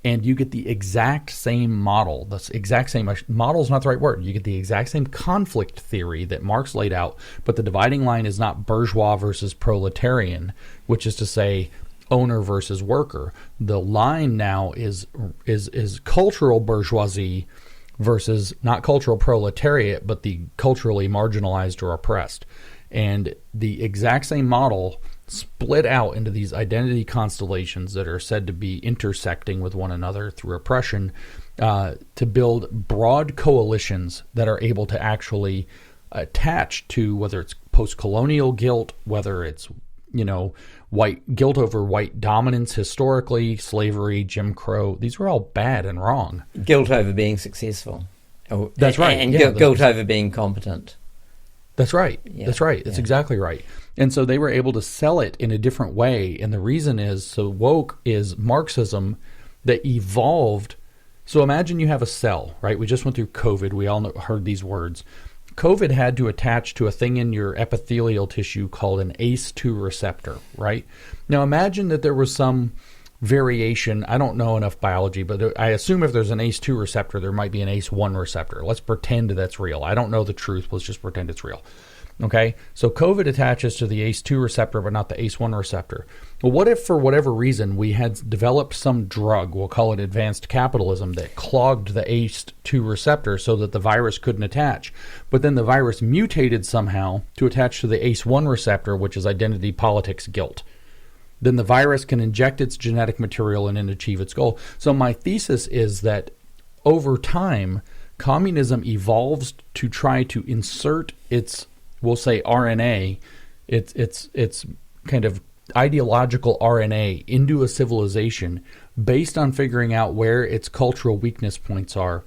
And you get the exact same model. The exact same model is not the right word. You get the exact same conflict theory that Marx laid out, but the dividing line is not bourgeois versus proletarian, which is to say owner versus worker. The line now is cultural bourgeoisie versus not cultural proletariat, but the culturally marginalized or oppressed. And the exact same model split out into these identity constellations that are said to be intersecting with one another through oppression to build broad coalitions that are able to actually attach to whether it's post-colonial guilt, whether it's white guilt over white dominance historically, slavery, Jim Crow. These were all bad and wrong. Guilt over being successful. That's right. And guilt over being competent. That's right. Yeah. That's right. That's exactly right. And so they were able to sell it in a different way. And the reason is, so woke is Marxism that evolved. So imagine you have a cell, right? We just went through COVID. We all heard these words. COVID had to attach to a thing in your epithelial tissue called an ACE2 receptor, right? Now imagine that there was some variation. I don't know enough biology, but I assume if there's an ACE2 receptor, there might be an ACE1 receptor. Let's pretend that's real. I don't know the truth. Let's just pretend it's real. Okay, so COVID attaches to the ACE2 receptor, but not the ACE1 receptor. Well, what if for whatever reason we had developed some drug, we'll call it advanced capitalism, that clogged the ACE2 receptor so that the virus couldn't attach, but then the virus mutated somehow to attach to the ACE1 receptor, which is identity politics guilt. Then the virus can inject its genetic material and achieve its goal. So my thesis is that over time, communism evolves to try to insert its, we'll say RNA, its kind of ideological RNA into a civilization based on figuring out where its cultural weakness points are,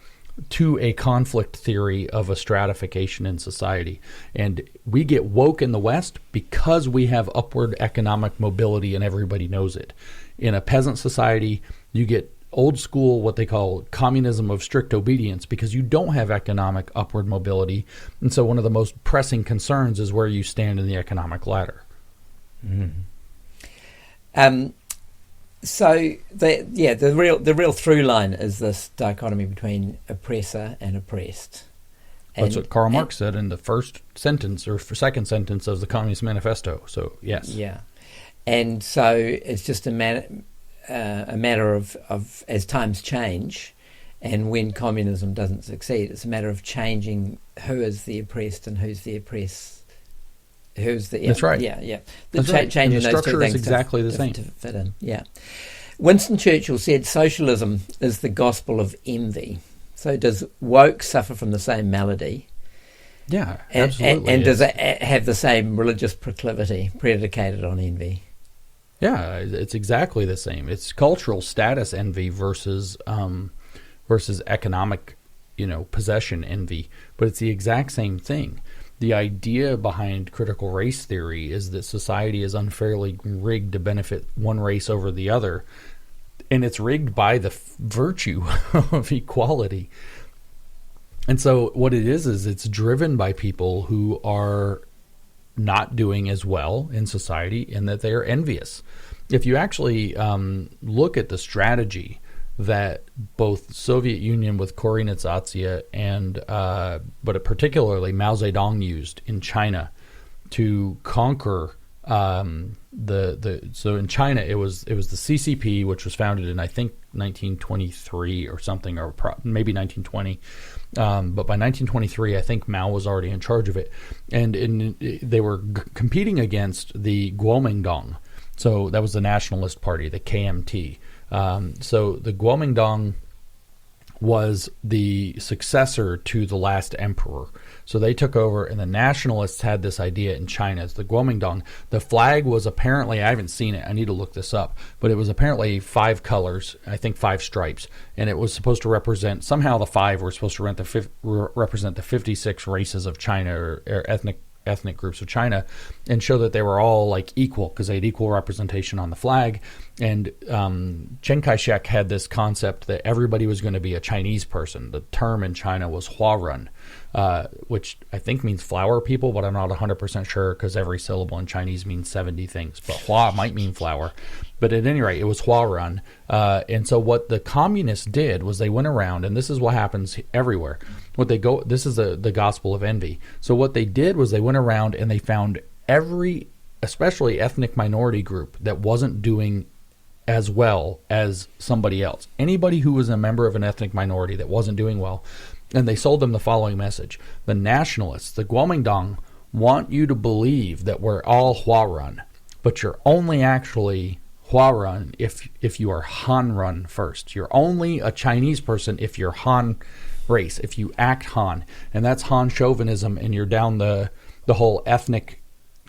to a conflict theory of a stratification in society. And we get woke in the West because we have upward economic mobility and everybody knows it. In a peasant society, you get old school, what they call communism of strict obedience, because you don't have economic upward mobility. And so one of the most pressing concerns is where you stand in the economic ladder. So the real through line is this dichotomy between oppressor and oppressed. That's what Karl Marx said in the first sentence or second sentence of the Communist Manifesto. So yes, yeah, and so it's just a matter of as times change, and when communism doesn't succeed, it's a matter of changing who is the oppressed and who's the oppressed. That's right. Yeah. Changing those structure two is things exactly the same. to fit in. Yeah. Winston Churchill said socialism is the gospel of envy. So does woke suffer from the same malady? Yeah, absolutely. And does it have the same religious proclivity predicated on envy? Yeah, it's exactly the same. It's cultural status envy versus economic, possession envy, but it's the exact same thing. The idea behind critical race theory is that society is unfairly rigged to benefit one race over the other, and it's rigged by the virtue of equality. And so what it is it's driven by people who are not doing as well in society and that they are envious. If you actually look at the strategy that both Soviet Union with Koreanizatsiya and but particularly Mao Zedong used in China to conquer so in China it was the CCP, which was founded in I think 1923 or something, or maybe 1920, but by 1923 I think Mao was already in charge of it, and they were competing against the Kuomintang. So that was the Nationalist Party, the KMT. So the Kuomintang was the successor to the last emperor. So they took over, and the nationalists had this idea in China. It's the Kuomintang. The flag was apparently, I haven't seen it, I need to look this up, but it was apparently 5 colors, I think 5 stripes, and it was supposed to represent, somehow the 5 were supposed to represent the 56 races of China, or ethnic groups of China, and show that they were all like equal because they had equal representation on the flag. And Chiang Kai-shek had this concept that everybody was going to be a Chinese person. The term in China was Huarun, which I think means flower people, but I'm not 100% sure because every syllable in Chinese means 70 things. But Hua might mean flower. But at any rate, it was Huarun. And so what the communists did was they went around, and this is what happens everywhere. This is the gospel of envy. So what they did was they went around and they found every, especially ethnic minority group, that wasn't doing as well as somebody else. Anybody who was a member of an ethnic minority that wasn't doing well, and they sold them the following message. The nationalists, the Kuomintang, want you to believe that we're all Huarun, but you're only actually Huarun if you are Han-run first. You're only a Chinese person if you're Han race, if you act Han. And that's Han chauvinism, and you're down the whole ethnic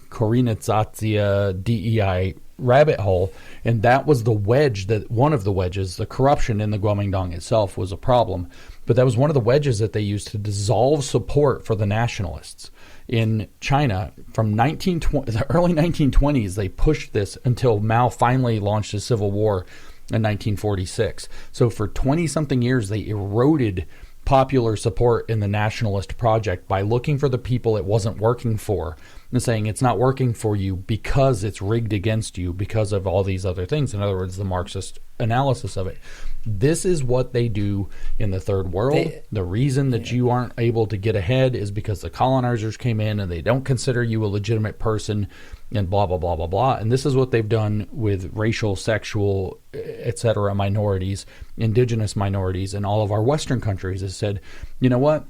Koreanizatsiya DEI rabbit hole. And that was the wedge, one of the wedges. The corruption in the Kuomintang itself was a problem, but that was one of the wedges that they used to dissolve support for the nationalists in China. From the early 1920s, they pushed this until Mao finally launched his civil war in 1946. So for 20-something years, they eroded popular support in the nationalist project by looking for the people it wasn't working for and saying it's not working for you because it's rigged against you because of all these other things. In other words, the Marxist analysis of it. This is what they do in the third world. The reason that you aren't able to get ahead is because the colonizers came in and they don't consider you a legitimate person and blah, blah, blah, blah, blah. And this is what they've done with racial, sexual, etc. minorities, indigenous minorities in all of our Western countries, has said, you know what?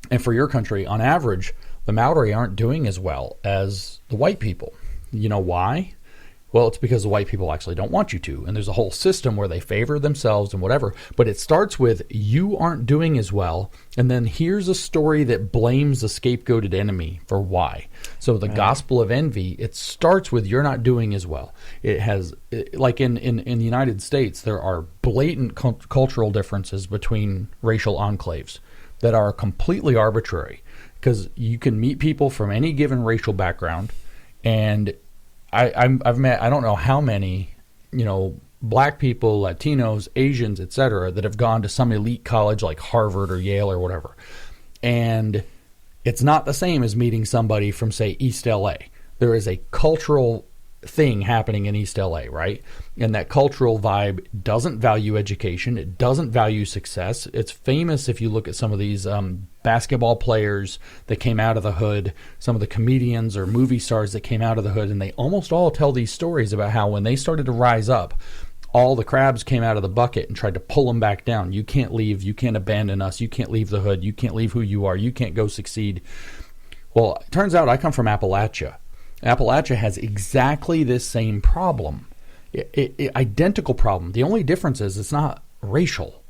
And for your country, on average, the Maori aren't doing as well as the white people. You know why? Well, it's because the white people actually don't want you to. And there's a whole system where they favor themselves and whatever. But it starts with, you aren't doing as well. And then here's a story that blames the scapegoated enemy for why. So the gospel of envy, it starts with, you're not doing as well. It has, like in the United States, there are blatant cultural differences between racial enclaves that are completely arbitrary. Because you can meet people from any given racial background, and I've met, I don't know how many, black people, Latinos, Asians, etc., that have gone to some elite college like Harvard or Yale or whatever. And it's not the same as meeting somebody from, say, East LA. There is a cultural thing happening in East LA, right? And that cultural vibe doesn't value education. It doesn't value success. It's famous if you look at some of these basketball players that came out of the hood, some of the comedians or movie stars that came out of the hood, and they almost all tell these stories about how when they started to rise up, all the crabs came out of the bucket and tried to pull them back down. You can't leave. You can't abandon us. You can't leave the hood. You can't leave who you are. You can't go succeed. Well, it turns out I come from Appalachia. Appalachia has exactly this same problem, identical problem. The only difference is it's not racial.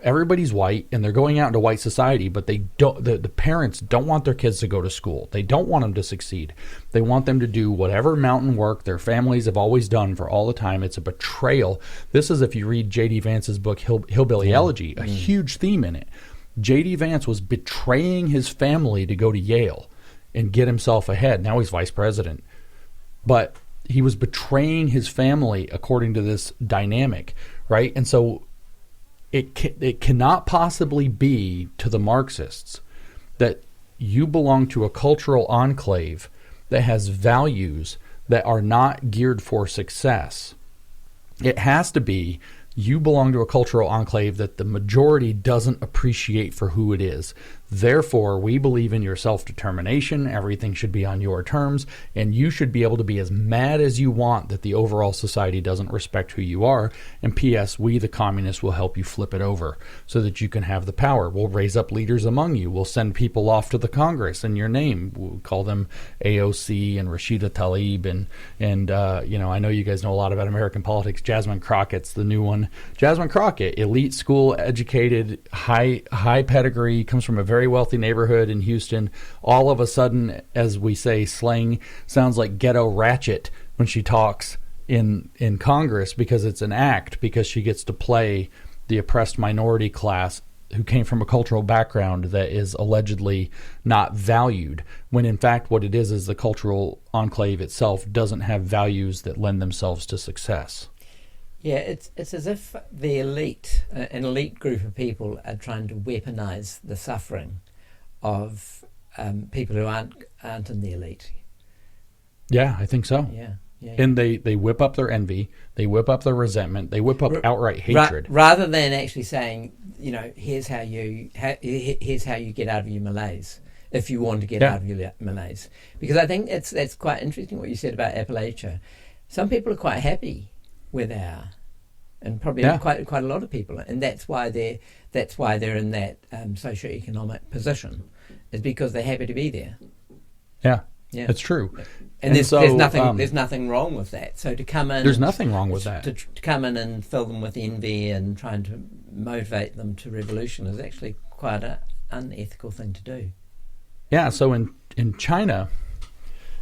Everybody's white, and they're going out into white society, but they don't. The parents don't want their kids to go to school. They don't want them to succeed. They want them to do whatever mountain work their families have always done for all the time. It's a betrayal. This is, if you read J.D. Vance's book, Hillbilly Elegy, a huge theme in it. J.D. Vance was betraying his family to go to Yale and get himself ahead. Now he's vice president. But he was betraying his family according to this dynamic, right? And so it cannot possibly be to the Marxists that you belong to a cultural enclave that has values that are not geared for success. It has to be you belong to a cultural enclave that the majority doesn't appreciate for who it is. Therefore, we believe in your self-determination. Everything should be on your terms, and you should be able to be as mad as you want that the overall society doesn't respect who you are. And P.S., we, the communists, will help you flip it over so that you can have the power. We'll raise up leaders among you. We'll send people off to the Congress in your name. We'll call them AOC and Rashida Tlaib. And I know you guys know a lot about American politics. Jasmine Crockett's the new one. Jasmine Crockett, elite school educated, high pedigree, comes from a very wealthy neighborhood in Houston. All of a sudden, as we say, slang sounds like ghetto ratchet when she talks in Congress, because it's an act, because she gets to play the oppressed minority class who came from a cultural background that is allegedly not valued, when in fact what it is the cultural enclave itself doesn't have values that lend themselves to success. Yeah, it's as if the elite, an elite group of people, are trying to weaponize the suffering of people who aren't in the elite. Yeah, I think so. Yeah. And they whip up their envy, they whip up their resentment, they whip up outright hatred. Rather than actually saying, here's how you get out of your malaise, if you want to get out of your malaise. Because I think that's quite interesting what you said about Appalachia. Some people are quite happy where they are, and probably quite a lot of people, and that's why they're in that socioeconomic position, is because they're happy to be there. Yeah, it's true. And there's nothing wrong with that. So to come in, there's nothing wrong with that. To come in and fill them with envy and trying to motivate them to revolution is actually quite an unethical thing to do. Yeah. So in China,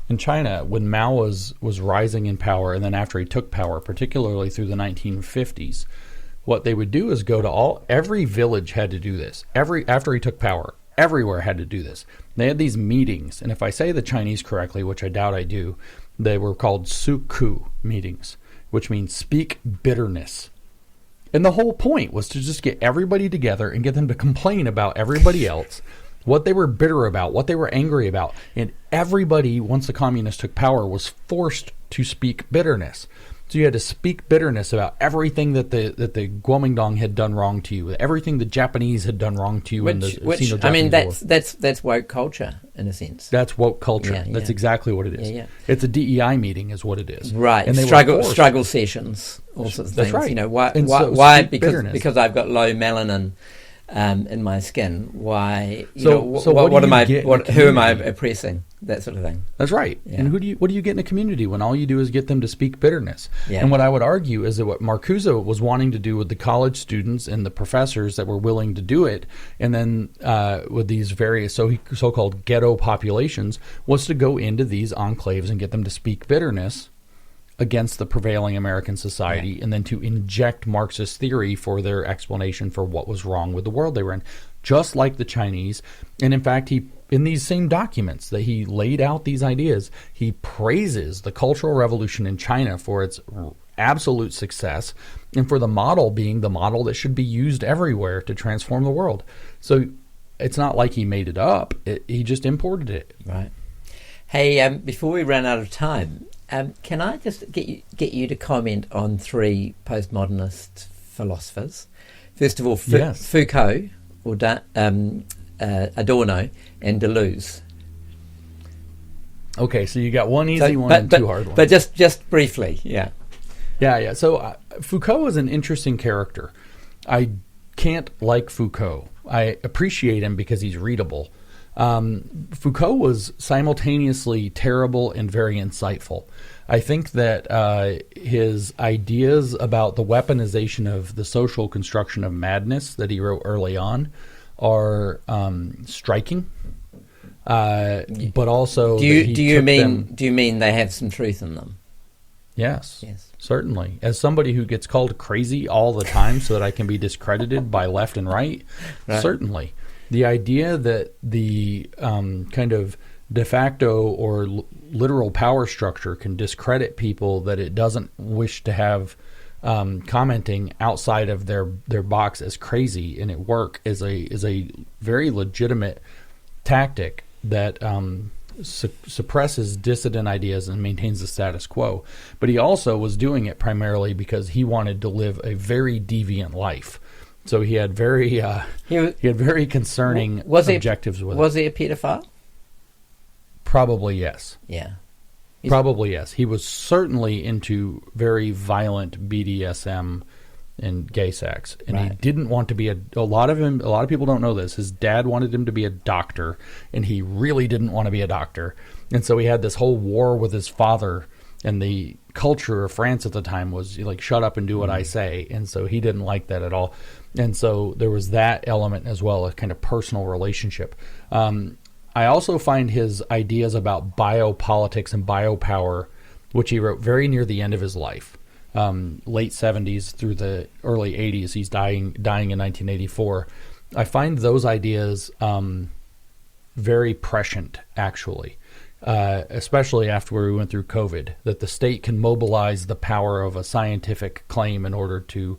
when Mao was rising in power, and then after he took power, particularly through the 1950s, what they would do is go to every village had to do this. After he took power, everywhere had to do this. They had these meetings, and if I say the Chinese correctly, which I doubt I do, they were called suku meetings, which means speak bitterness. And the whole point was to just get everybody together and get them to complain about everybody else, what they were bitter about, what they were angry about. And everybody, once the communists took power, was forced to speak bitterness. So you had to speak bitterness about everything that the Kuomintang had done wrong to you, everything the Japanese had done wrong to you in the Sino-Japanese I mean, War. that's woke culture in a sense. That's woke culture. Yeah, That's yeah. exactly what it is. Yeah, yeah. It's a DEI meeting, is what it is. Right, And they were forced. struggle sessions, all sorts of That's things. right. You know, why? And so Why? speak Because bitterness. because I've got low melanin in my skin. Why? So what do what am you I? get in a Who am I community? oppressing? That sort of thing. That's right. Yeah. And what do you get in a community when all you do is get them to speak bitterness? Yeah. And what I would argue is that what Marcuse was wanting to do with the college students and the professors that were willing to do it, and then with these various so-called ghetto populations, was to go into these enclaves and get them to speak bitterness against the prevailing American society, and then to inject Marxist theory for their explanation for what was wrong with the world they were in, just like the Chinese. And in fact, in these same documents that he laid out these ideas, he praises the Cultural Revolution in China for its absolute success and for the model being the model that should be used everywhere to transform the world. So it's not like he made it up. He just imported it. Right. Hey, before we run out of time, can I just get you to comment on three postmodernist philosophers? First of all, Yes. Foucault, or Adorno, and Deleuze. Okay, so you got one easy one and two hard ones. But just briefly, yeah. Yeah. So Foucault is an interesting character. I can't like Foucault. I appreciate him because he's readable. Foucault was simultaneously terrible and very insightful. I think that his ideas about the weaponization of the social construction of madness that he wrote early on are striking. But also, Do you mean they have some truth in them? Yes, certainly. As somebody who gets called crazy all the time so that I can be discredited by left and right, certainly. The idea that the kind of de facto or literal power structure can discredit people that it doesn't wish to have commenting outside of their box as crazy and at work is a very legitimate tactic that suppresses dissident ideas and maintains the status quo. But he also was doing it primarily because he wanted to live a very deviant life. So he had very very concerning objectives with it. Was he a pedophile? Probably yes. Yeah. Probably yes. He was certainly into very violent BDSM and gay sex, and he didn't want to be a lot of people don't know this. His dad wanted him to be a doctor, and he really didn't want to be a doctor. And so he had this whole war with his father, and the culture of France at the time was like, shut up and do what I say. And so he didn't like that at all. And so there was that element as well, a kind of personal relationship. I also find his ideas about biopolitics and biopower, which he wrote very near the end of his life, late 70s through the early 80s. He's dying in 1984. I find those ideas very prescient, actually, especially after we went through COVID, that the state can mobilize the power of a scientific claim in order to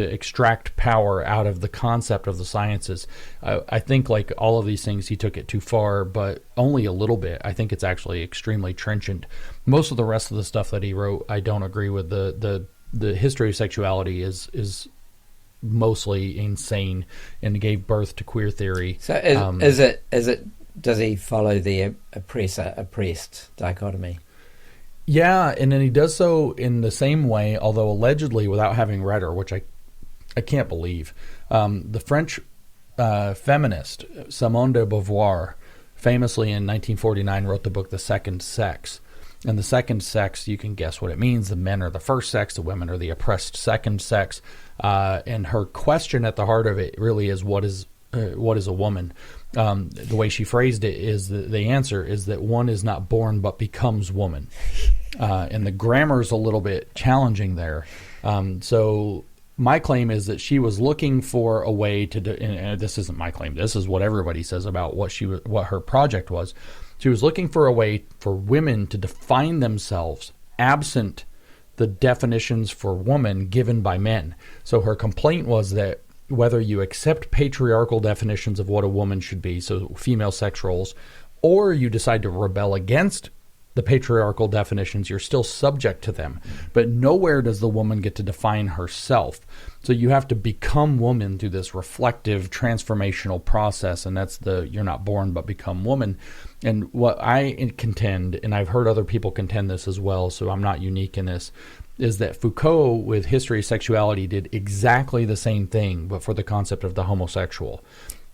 extract power out of the concept of the sciences. I think, like all of these things, he took it too far, but only a little bit. I think it's actually extremely trenchant. Most of the rest of the stuff that he wrote, I don't agree with. The history of sexuality is mostly insane and gave birth to queer theory. So does he follow the oppressor-oppressed dichotomy? Yeah, and then he does so in the same way, although allegedly without having read her, which I can't believe. The French feminist Simone de Beauvoir famously in 1949 wrote the book The Second Sex. And the second sex, you can guess what it means. The men are the first sex, the women are the oppressed second sex. And her question at the heart of it really is, what is a woman? The way she phrased it is the answer is that one is not born but becomes woman. And the grammar's a little bit challenging there. So my claim is that she was looking for a way to do, and this isn't my claim, this is what everybody says about what her project was. She was looking for a way for women to define themselves absent the definitions for woman given by men. So her complaint was that whether you accept patriarchal definitions of what a woman should be, so female sex roles, or you decide to rebel against the patriarchal definitions, you're still subject to them. But nowhere does the woman get to define herself. So you have to become woman through this reflective, transformational process, and that's the you're not born but become woman. And what I contend, and I've heard other people contend this as well, so I'm not unique in this, is that Foucault, with History of Sexuality, did exactly the same thing, but for the concept of the homosexual.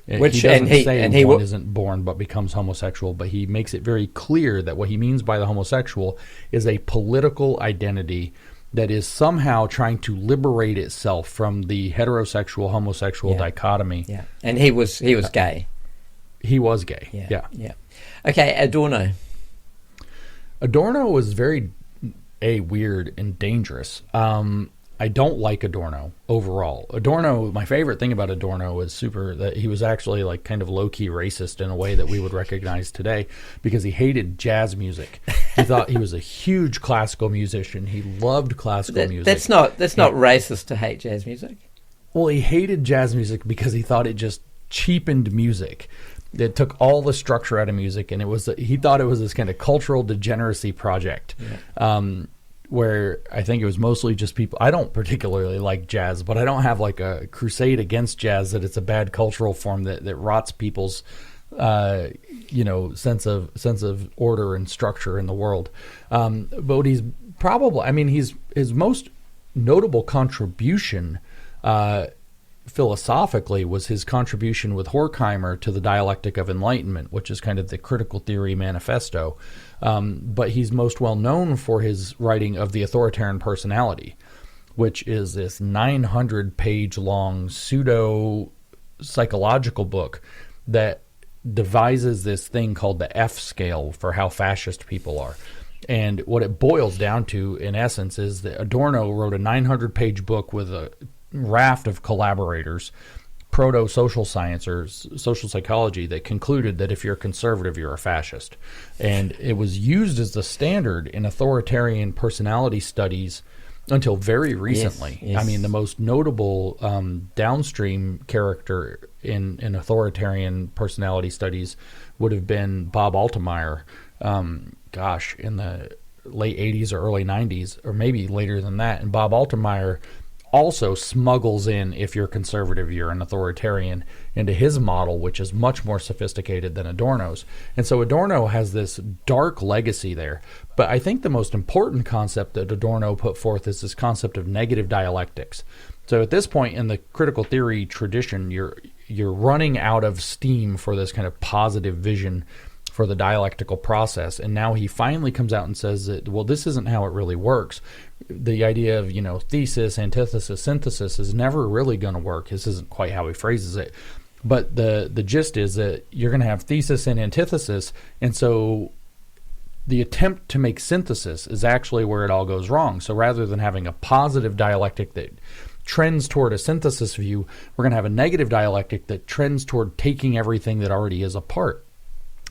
Which, he doesn't say one he isn't born but becomes homosexual, but he makes it very clear that what he means by the homosexual is a political identity that is somehow trying to liberate itself from the heterosexual homosexual dichotomy. Yeah, and he was gay. He was gay. Yeah. Okay, Adorno. Adorno was very weird and dangerous. I don't like Adorno overall. Adorno, my favorite thing about Adorno was that he was actually like kind of low-key racist in a way that we would recognize today, because he hated jazz music. He thought he was a huge classical musician. He loved classical music. That's not racist to hate jazz music. Well, he hated jazz music because he thought it just cheapened music. It took all the structure out of music, and he thought it was this kind of cultural degeneracy project. Where I think it was mostly just people. I don't particularly like jazz, but I don't have like a crusade against jazz that it's a bad cultural form that rots people's sense of order and structure in the world. But he's probably, his most notable contribution philosophically was his contribution with Horkheimer to the dialectic of enlightenment, which is kind of the critical theory manifesto. But he's most well known for his writing of The Authoritarian Personality, which is this 900-page long pseudo-psychological book that devises this thing called the F scale for how fascist people are. And what it boils down to, in essence, is that Adorno wrote a 900-page book with a raft of collaborators, proto-social science or social psychology, that concluded that if you're a conservative, you're a fascist. And it was used as the standard in authoritarian personality studies until very recently. Yes. I mean, the most notable downstream character in authoritarian personality studies would have been Bob Altemeyer, in the late 80s or early 90s, or maybe later than that. And Bob Altemeyer also smuggles in, if you're conservative, you're an authoritarian, into his model, which is much more sophisticated than Adorno's. And so Adorno has this dark legacy there. But I think the most important concept that Adorno put forth is this concept of negative dialectics. So at this point in the critical theory tradition, you're running out of steam for this kind of positive vision for the dialectical process. And now he finally comes out and says that, well, this isn't how it really works. The idea of, thesis, antithesis, synthesis is never really going to work. This isn't quite how he phrases it. But the gist is that you're going to have thesis and antithesis. And so the attempt to make synthesis is actually where it all goes wrong. So rather than having a positive dialectic that trends toward a synthesis view, we're going to have a negative dialectic that trends toward taking everything that already is apart.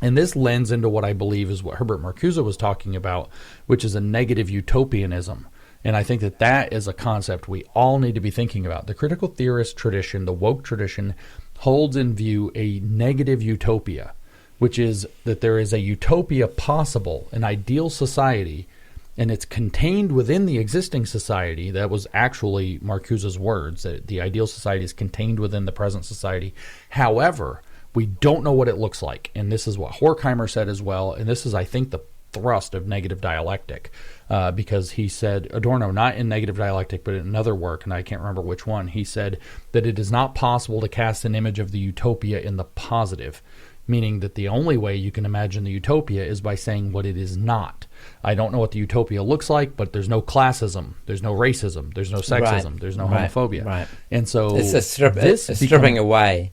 And this lends into what I believe is what Herbert Marcuse was talking about, which is a negative utopianism. And I think that is a concept we all need to be thinking about. The critical theorist tradition, the woke tradition, holds in view a negative utopia, which is that there is a utopia possible, an ideal society, and it's contained within the existing society. That was actually Marcuse's words, that the ideal society is contained within the present society. However, we don't know what it looks like. And this is what Horkheimer said as well. And this is, I think, the thrust of negative dialectic, because he said, Adorno, not in negative dialectic, but in another work, and I can't remember which one, he said that it is not possible to cast an image of the utopia in the positive, meaning that the only way you can imagine the utopia is by saying what it is not. I don't know what the utopia looks like, but there's no classism, there's no racism, there's no sexism, there's no homophobia. Right. And so it's stripping away.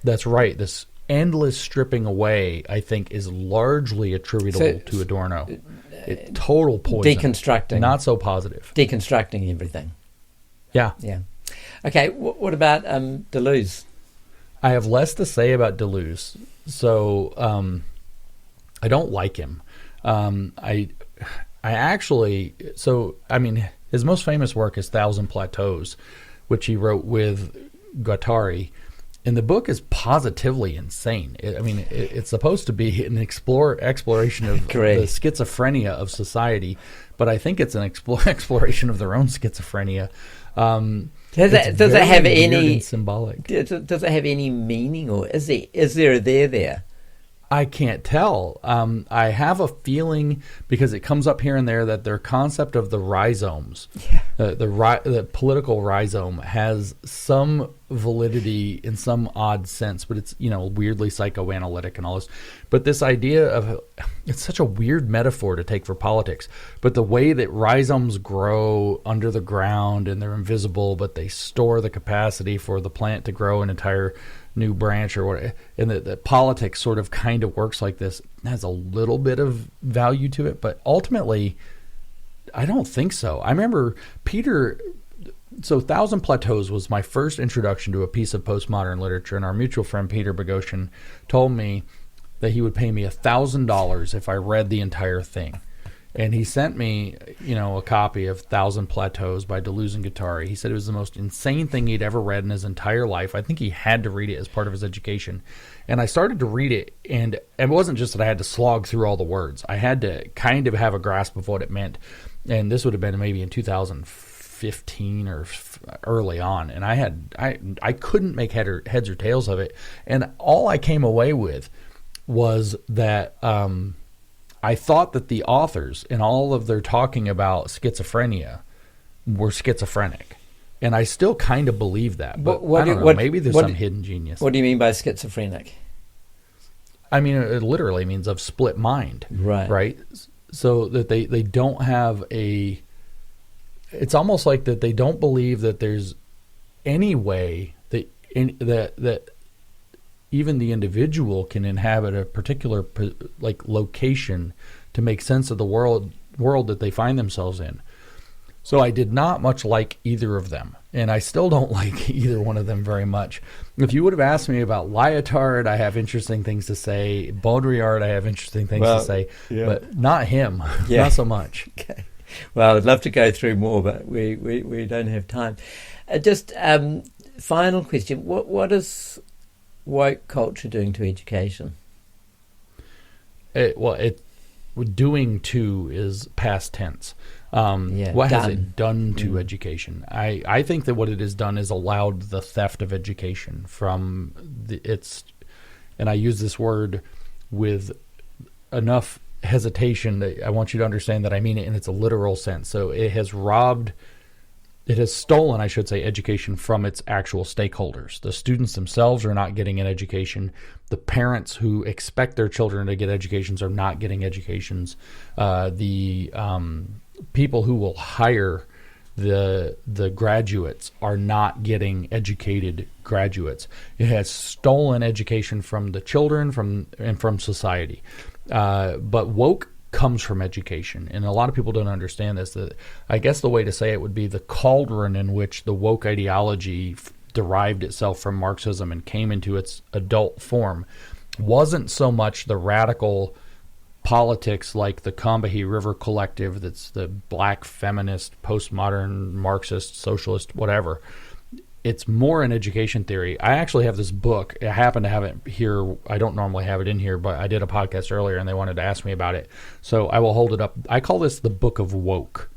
That's right. This endless stripping away, I think, is largely attributable to Adorno. Total poison. Deconstructing. Not so positive. Deconstructing everything. Yeah. Yeah. Okay, what about Deleuze? I have less to say about Deleuze. So I don't like him. I actually, his most famous work is Thousand Plateaus, which he wrote with Guattari. And the book is positively insane. It's supposed to be an exploration of the schizophrenia of society, but I think it's an exploration of their own schizophrenia. Does it have any symbolic? Does it have any meaning, or is there a there? I can't tell. I have a feeling, because it comes up here and there, that their concept of the rhizomes, the political rhizome, has some validity in some odd sense, but it's, weirdly psychoanalytic and all this. But this idea of, it's such a weird metaphor to take for politics, but the way that rhizomes grow under the ground and they're invisible, but they store the capacity for the plant to grow an entire new branch or whatever, and that politics sort of kind of works like this, has a little bit of value to it, but ultimately I don't think so. I remember so Thousand Plateaus was my first introduction to a piece of postmodern literature, and our mutual friend Peter Bogosian told me that he would pay me $1,000 if I read the entire thing. And he sent me, a copy of Thousand Plateaus by Deleuze and Guattari. He said it was the most insane thing he'd ever read in his entire life. I think he had to read it as part of his education. And I started to read it, and it wasn't just that I had to slog through all the words. I had to kind of have a grasp of what it meant. And this would have been maybe in 2015 or early on. And I couldn't make heads or tails of it. And all I came away with was that I thought that the authors, in all of their talking about schizophrenia, were schizophrenic. And I still kind of believe that. But I don't know, maybe there's some hidden genius. What do you mean by schizophrenic? I mean, it literally means of split mind. Right? So that they don't have it's almost like that they don't believe that there's any way that even the individual can inhabit a particular location to make sense of the world that they find themselves in. So I did not much like either of them, and I still don't like either one of them very much. If you would have asked me about Lyotard, I have interesting things to say. Baudrillard, I have interesting things to say, but not him, not so much. Okay. Well, I'd love to go through more, but we don't have time. Just final question: what is woke culture doing to education? Doing to is past tense. What has it done to education? I think that what it has done is allowed the theft of education from and I use this word with enough hesitation that I want you to understand that I mean it in its literal sense. So it has stolen, I should say, education from its actual stakeholders. The students themselves are not getting an education. The parents who expect their children to get educations are not getting educations. The people who will hire the graduates are not getting educated graduates. It has stolen education from the children and from society. But woke comes from education, and a lot of people don't understand this. That I guess the way to say it would be the cauldron in which the woke ideology derived itself from Marxism and came into its adult form wasn't so much the radical politics like the Combahee River Collective, that's the black feminist, postmodern, Marxist, socialist, whatever. It's more an education theory. I actually have this book. I happen to have it here. I don't normally have it in here, but I did a podcast earlier and they wanted to ask me about it. So I will hold it up. I call this the Book of Woke,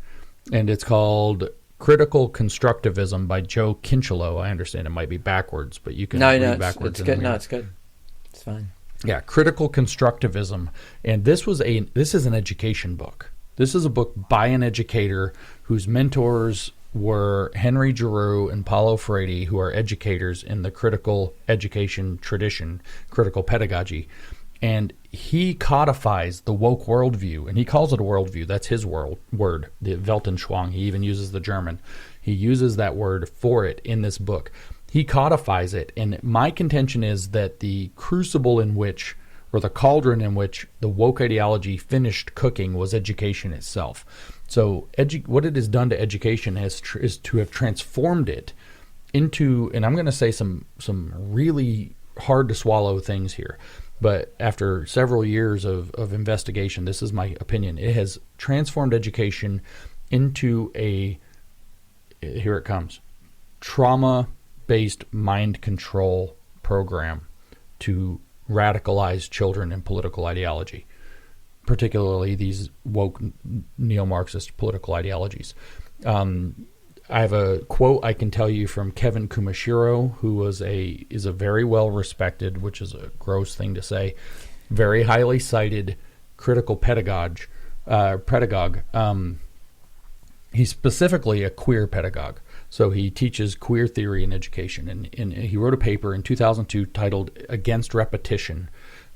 and it's called Critical Constructivism by Joe Kinchelow. I understand it might be backwards, but you can read backwards. It's good. No, it's good. It's fine. Yeah, Critical Constructivism. And this is an education book. This is a book by an educator whose mentors were Henry Giroux and Paulo Freire, who are educators in the critical education tradition, critical pedagogy. And he codifies the woke worldview, and he calls it a worldview. That's his word, the Weltanschauung. He even uses the German. He uses that word for it in this book. He codifies it, and my contention is that the crucible in which, or the cauldron in which, the woke ideology finished cooking was education itself. So what it has done to education is to have transformed it into, and I'm going to say some really hard to swallow things here, but after several years of investigation, this is my opinion, it has transformed education into here it comes, trauma based mind control program to radicalize children in political ideology, particularly these woke neo-Marxist political ideologies. I have a quote I can tell you from Kevin Kumashiro, who is a very well respected, which is a gross thing to say, very highly cited critical pedagogue. He's specifically a queer pedagogue. So he teaches queer theory in education. And he wrote a paper in 2002 titled Against Repetition,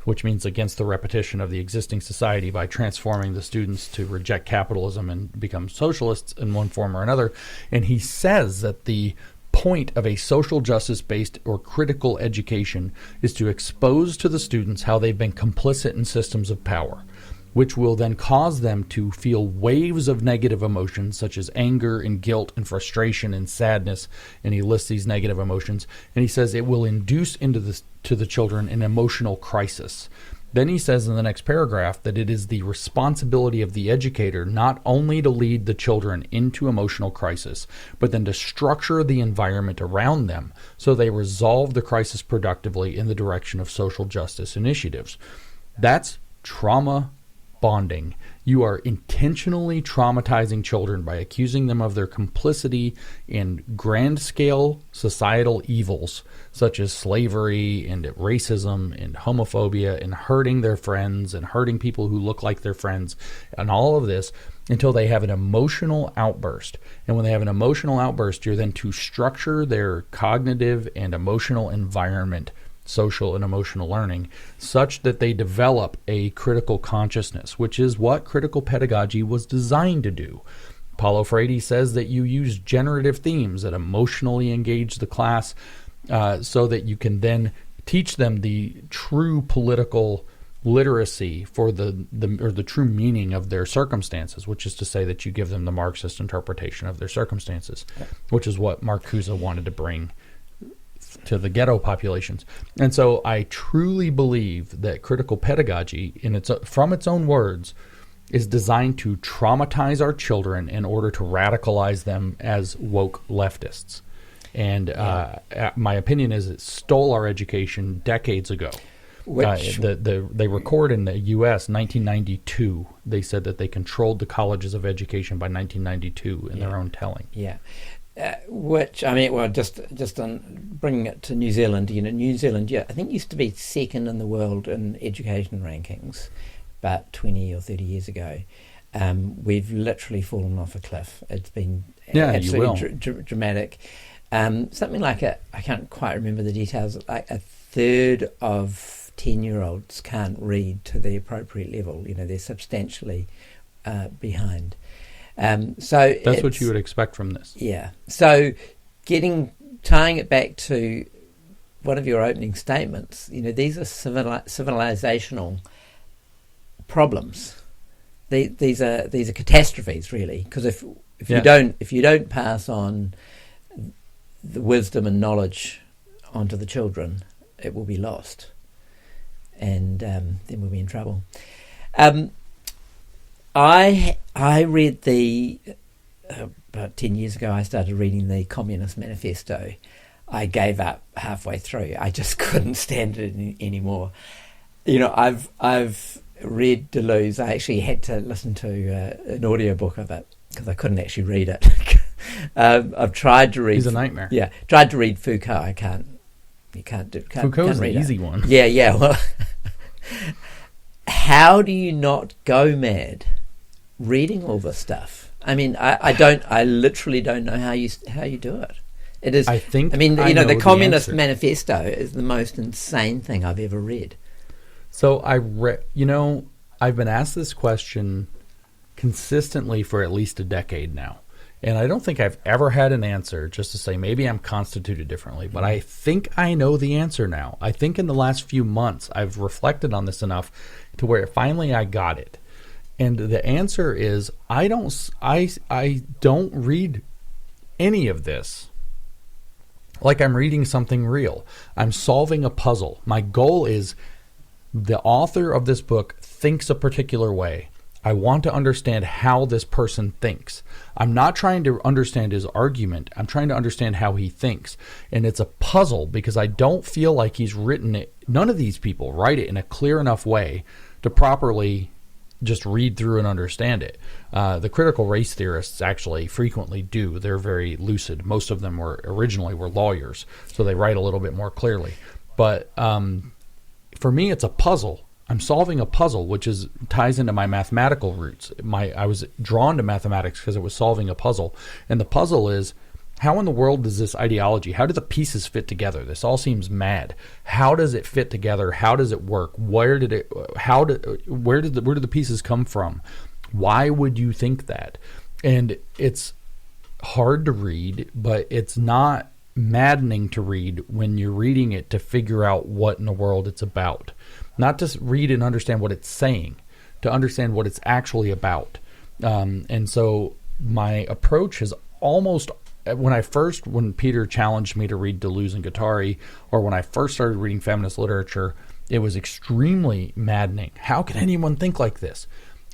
which means against the repetition of the existing society by transforming the students to reject capitalism and become socialists in one form or another. And he says that the point of a social justice-based or critical education is to expose to the students how they've been complicit in systems of power, which will then cause them to feel waves of negative emotions such as anger and guilt and frustration and sadness. And he lists these negative emotions. And he says it will induce to the children an emotional crisis. Then he says in the next paragraph that it is the responsibility of the educator not only to lead the children into emotional crisis, but then to structure the environment around them so they resolve the crisis productively in the direction of social justice initiatives. That's trauma bonding. You are intentionally traumatizing children by accusing them of their complicity in grand-scale societal evils such as slavery and racism and homophobia and hurting their friends and hurting people who look like their friends and all of this until they have an emotional outburst. And when they have an emotional outburst, you're then to structure their cognitive and emotional environment, social and emotional learning, such that they develop a critical consciousness, which is what critical pedagogy was designed to do. Paulo Freire says that you use generative themes that emotionally engage the class so that you can then teach them the true political literacy for the true meaning of their circumstances, which is to say that you give them the Marxist interpretation of their circumstances, which is what Marcuse wanted to bring to the ghetto populations. And so I truly believe that critical pedagogy, from its own words, is designed to traumatize our children in order to radicalize them as woke leftists. And my opinion is it stole our education decades ago. They record in the U.S. 1992. They said that they controlled the colleges of education by 1992 in their own telling. Yeah. Just on bringing it to New Zealand, New Zealand, I think used to be second in the world in education rankings about 20 or 30 years ago. We've literally fallen off a cliff. It's been absolutely dramatic. Something like I can't quite remember the details, like a third of 10-year-olds can't read to the appropriate level. They're substantially behind. So that's what you would expect from this. Yeah. So tying it back to one of your opening statements, these are civilizational problems. These are catastrophes, really, because if you don't pass on the wisdom and knowledge onto the children, it will be lost, and then we'll be in trouble. I read about 10 years ago, I started reading the Communist Manifesto. I gave up halfway through. I just couldn't stand it anymore. I've read Deleuze. I actually had to listen to an audiobook of it because I couldn't actually read it. I've tried to read... He's a nightmare. Yeah, tried to read Foucault. I can't. Foucault's the easy one. Yeah. Well, how do you not go mad reading all this stuff? I mean, I literally don't know how you do it. It is. The Communist Manifesto is the most insane thing I've ever read. So I've been asked this question consistently for at least a decade now. And I don't think I've ever had an answer, just to say maybe I'm constituted differently, but I think I know the answer now. I think in the last few months I've reflected on this enough to where finally I got it. And the answer is I don't read any of this like I'm reading something real. I'm solving a puzzle. My goal is the author of this book thinks a particular way. I want to understand how this person thinks. I'm not trying to understand his argument. I'm trying to understand how he thinks. And it's a puzzle because I don't feel like he's written it. None of these people write it in a clear enough way to properly just read through and understand it. The critical race theorists actually frequently do. They're very lucid. Most of them originally were lawyers, so they write a little bit more clearly. But for me, it's a puzzle. I'm solving a puzzle, which ties into my mathematical roots. I was drawn to mathematics because it was solving a puzzle. And the puzzle is, how in the world does this ideology, how do the pieces fit together? This all seems mad. How does it fit together? How does it work? Where did the pieces come from? Why would you think that? And it's hard to read, but it's not maddening to read when you're reading it to figure out what in the world it's about. Not to read and understand what it's saying, to understand what it's actually about. And so my approach is almost, when Peter challenged me to read Deleuze and Guattari, or when I first started reading feminist literature, it was extremely maddening. How can anyone think like this?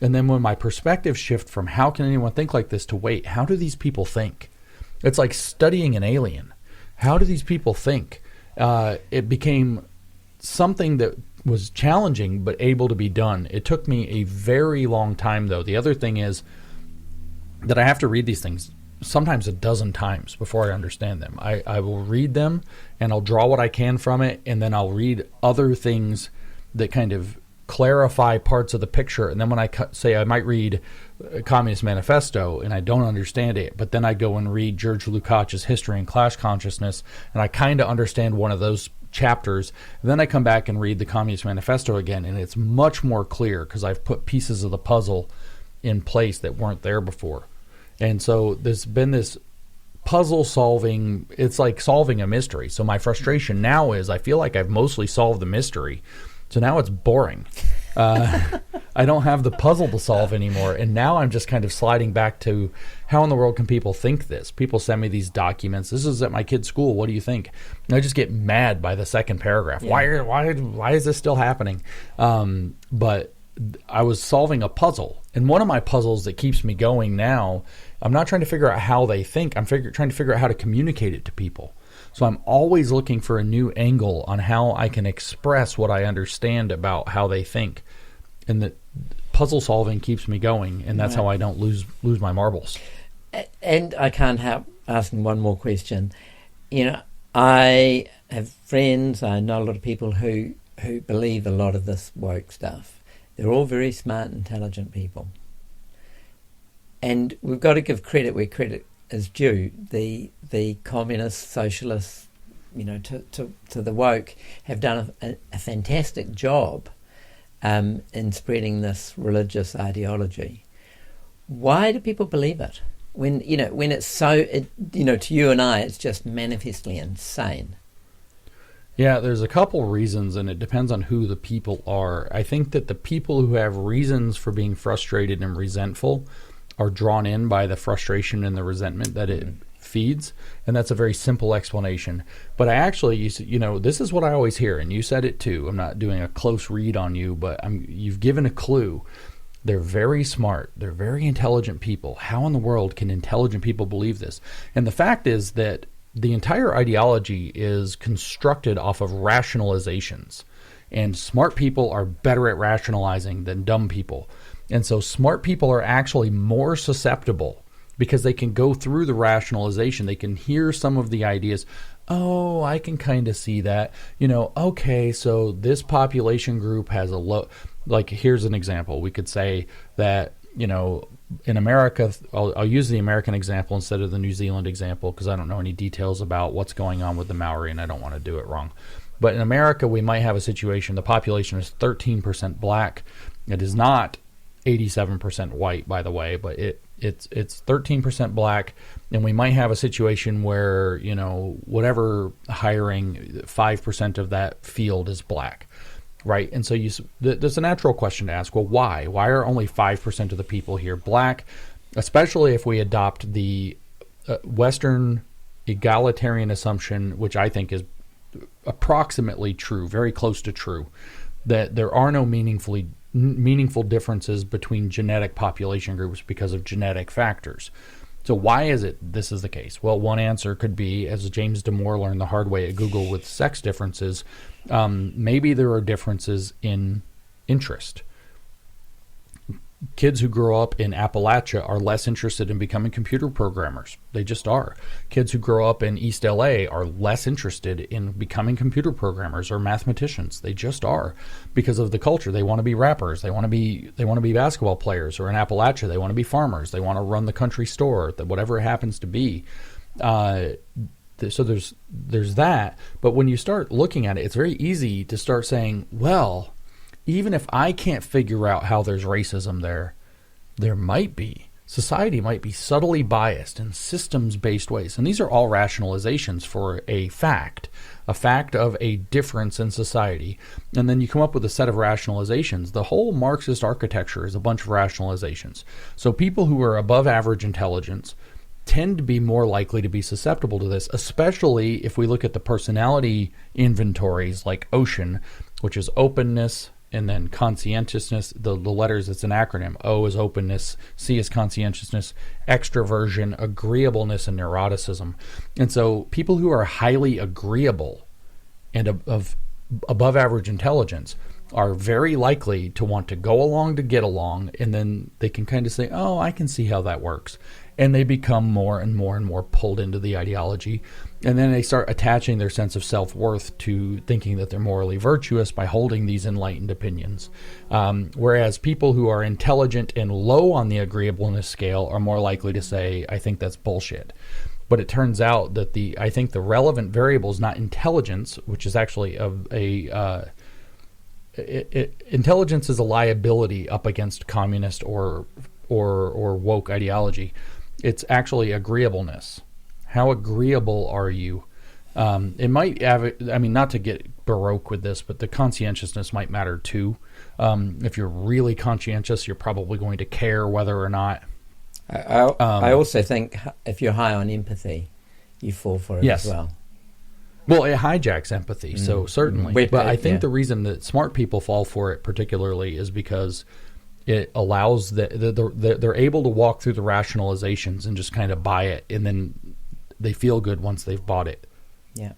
And then when my perspective shift from how can anyone think like this to wait, how do these people think? It's like studying an alien. How do these people think? It became something that was challenging but able to be done. It took me a very long time, though. The other thing is that I have to read these things sometimes a dozen times before I understand them. I will read them and I'll draw what I can from it, and then I'll read other things that kind of clarify parts of the picture. And then when I say I might read Communist Manifesto and I don't understand it, but then I go and read George Lukács's History and Class Consciousness and I kind of understand one of those chapters, and then I come back and read the Communist Manifesto again, and it's much more clear because I've put pieces of the puzzle in place that weren't there before. And so there's been this puzzle solving. It's like solving a mystery. So my frustration now is I feel like I've mostly solved the mystery, so now it's boring. I don't have the puzzle to solve anymore, and now I'm just kind of sliding back to how in the world can people think this? People send me these documents. This is at my kid's school. What do you think? And I just get mad by the second paragraph. Yeah. Why is this still happening? But I was solving a puzzle, and one of my puzzles that keeps me going now, I'm not trying to figure out how they think. I'm trying to figure out how to communicate it to people. So I'm always looking for a new angle on how I can express what I understand about how they think. And the puzzle solving keeps me going, and that's how I don't lose my marbles. And I can't help asking one more question. You know, I have friends, I know a lot of people who believe a lot of this woke stuff. They're all very smart, intelligent people. And we've got to give credit where credit is due. The communists, socialists, you know, to the woke have done a fantastic job in spreading this religious ideology. Why do people believe it? When it's so, to you and I, it's just manifestly insane. Yeah, there's a couple reasons, and it depends on who the people are. I think that the people who have reasons for being frustrated and resentful are drawn in by the frustration and the resentment that it feeds, and that's a very simple explanation. But I actually, this is what I always hear, and you said it too. I'm not doing a close read on you, but you've given a clue. They're very smart. They're very intelligent people. How in the world can intelligent people believe this? And the fact is that the entire ideology is constructed off of rationalizations, and smart people are better at rationalizing than dumb people. And so smart people are actually more susceptible because they can go through the rationalization. They can hear some of the ideas. Oh, I can kind of see that. Okay, so this population group has a low, like here's an example. We could say that, in America, I'll use the American example instead of the New Zealand example because I don't know any details about what's going on with the Maori and I don't want to do it wrong. But in America, we might have a situation, the population is 13% black. It is not 87% white, by the way, but it's 13% black, and we might have a situation where, whatever hiring, 5% of that field is black. Right, and so there's a natural question to ask, well, why? Why are only 5% of the people here black? Especially if we adopt the Western egalitarian assumption, which I think is approximately true, very close to true, that there are no meaningfully meaningful differences between genetic population groups because of genetic factors. So why is it this is the case? Well, one answer could be, as James Damore learned the hard way at Google with sex differences, maybe there are differences in interest. Kids who grow up in Appalachia are less interested in becoming computer programmers. They just are. Kids who grow up in East LA are less interested in becoming computer programmers or mathematicians. They just are, because of the culture. They want to be rappers. They want to be basketball players. Or in Appalachia, they want to be farmers. They want to run the country store, whatever it happens to be. So there's that. But when you start looking at it, it's very easy to start saying, well, even if I can't figure out how there's racism there might be. Society might be subtly biased in systems-based ways. And these are all rationalizations for a fact of a difference in society. And then you come up with a set of rationalizations. The whole Marxist architecture is a bunch of rationalizations. So people who are above average intelligence tend to be more likely to be susceptible to this, especially if we look at the personality inventories like OCEAN, which is openness, and then conscientiousness, the letters, it's an acronym. O is openness, C is conscientiousness, extroversion, agreeableness, and neuroticism. And so people who are highly agreeable and of above average intelligence are very likely to want to go along to get along, and then they can kind of say, oh, I can see how that works. And they become more and more and more pulled into the ideology. And then they start attaching their sense of self-worth to thinking that they're morally virtuous by holding these enlightened opinions. Whereas people who are intelligent and low on the agreeableness scale are more likely to say, I think that's bullshit. But it turns out that I think the relevant variable is not intelligence, which is actually intelligence is a liability up against communist or woke ideology. It's actually agreeableness. How agreeable are you? It might have, not to get Baroque with this, but the conscientiousness might matter too. If you're really conscientious, you're probably going to care whether or not. I also think if you're high on empathy, you fall for it as well. Well, it hijacks empathy, so certainly. But I think the reason that smart people fall for it particularly is because it allows they're able to walk through the rationalizations and just kind of buy it, and then they feel good once they've bought it. Yeah.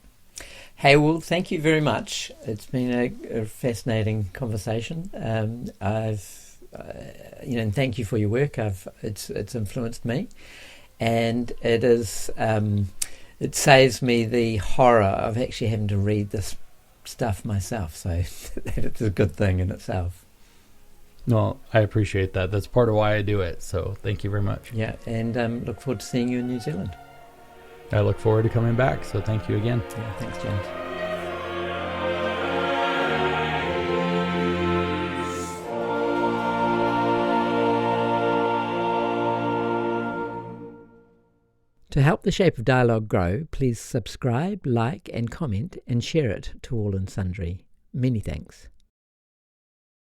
Hey, well, thank you very much. It's been a fascinating conversation. And thank you for your work. It's influenced me, and it is. It saves me the horror of actually having to read this stuff myself. So it's a good thing in itself. No, I appreciate that. That's part of why I do it. So thank you very much. Yeah, and look forward to seeing you in New Zealand. I look forward to coming back. So thank you again. Yeah, thanks, James. To help the Shape of Dialogue grow, please subscribe, like and comment and share it to all and sundry. Many thanks.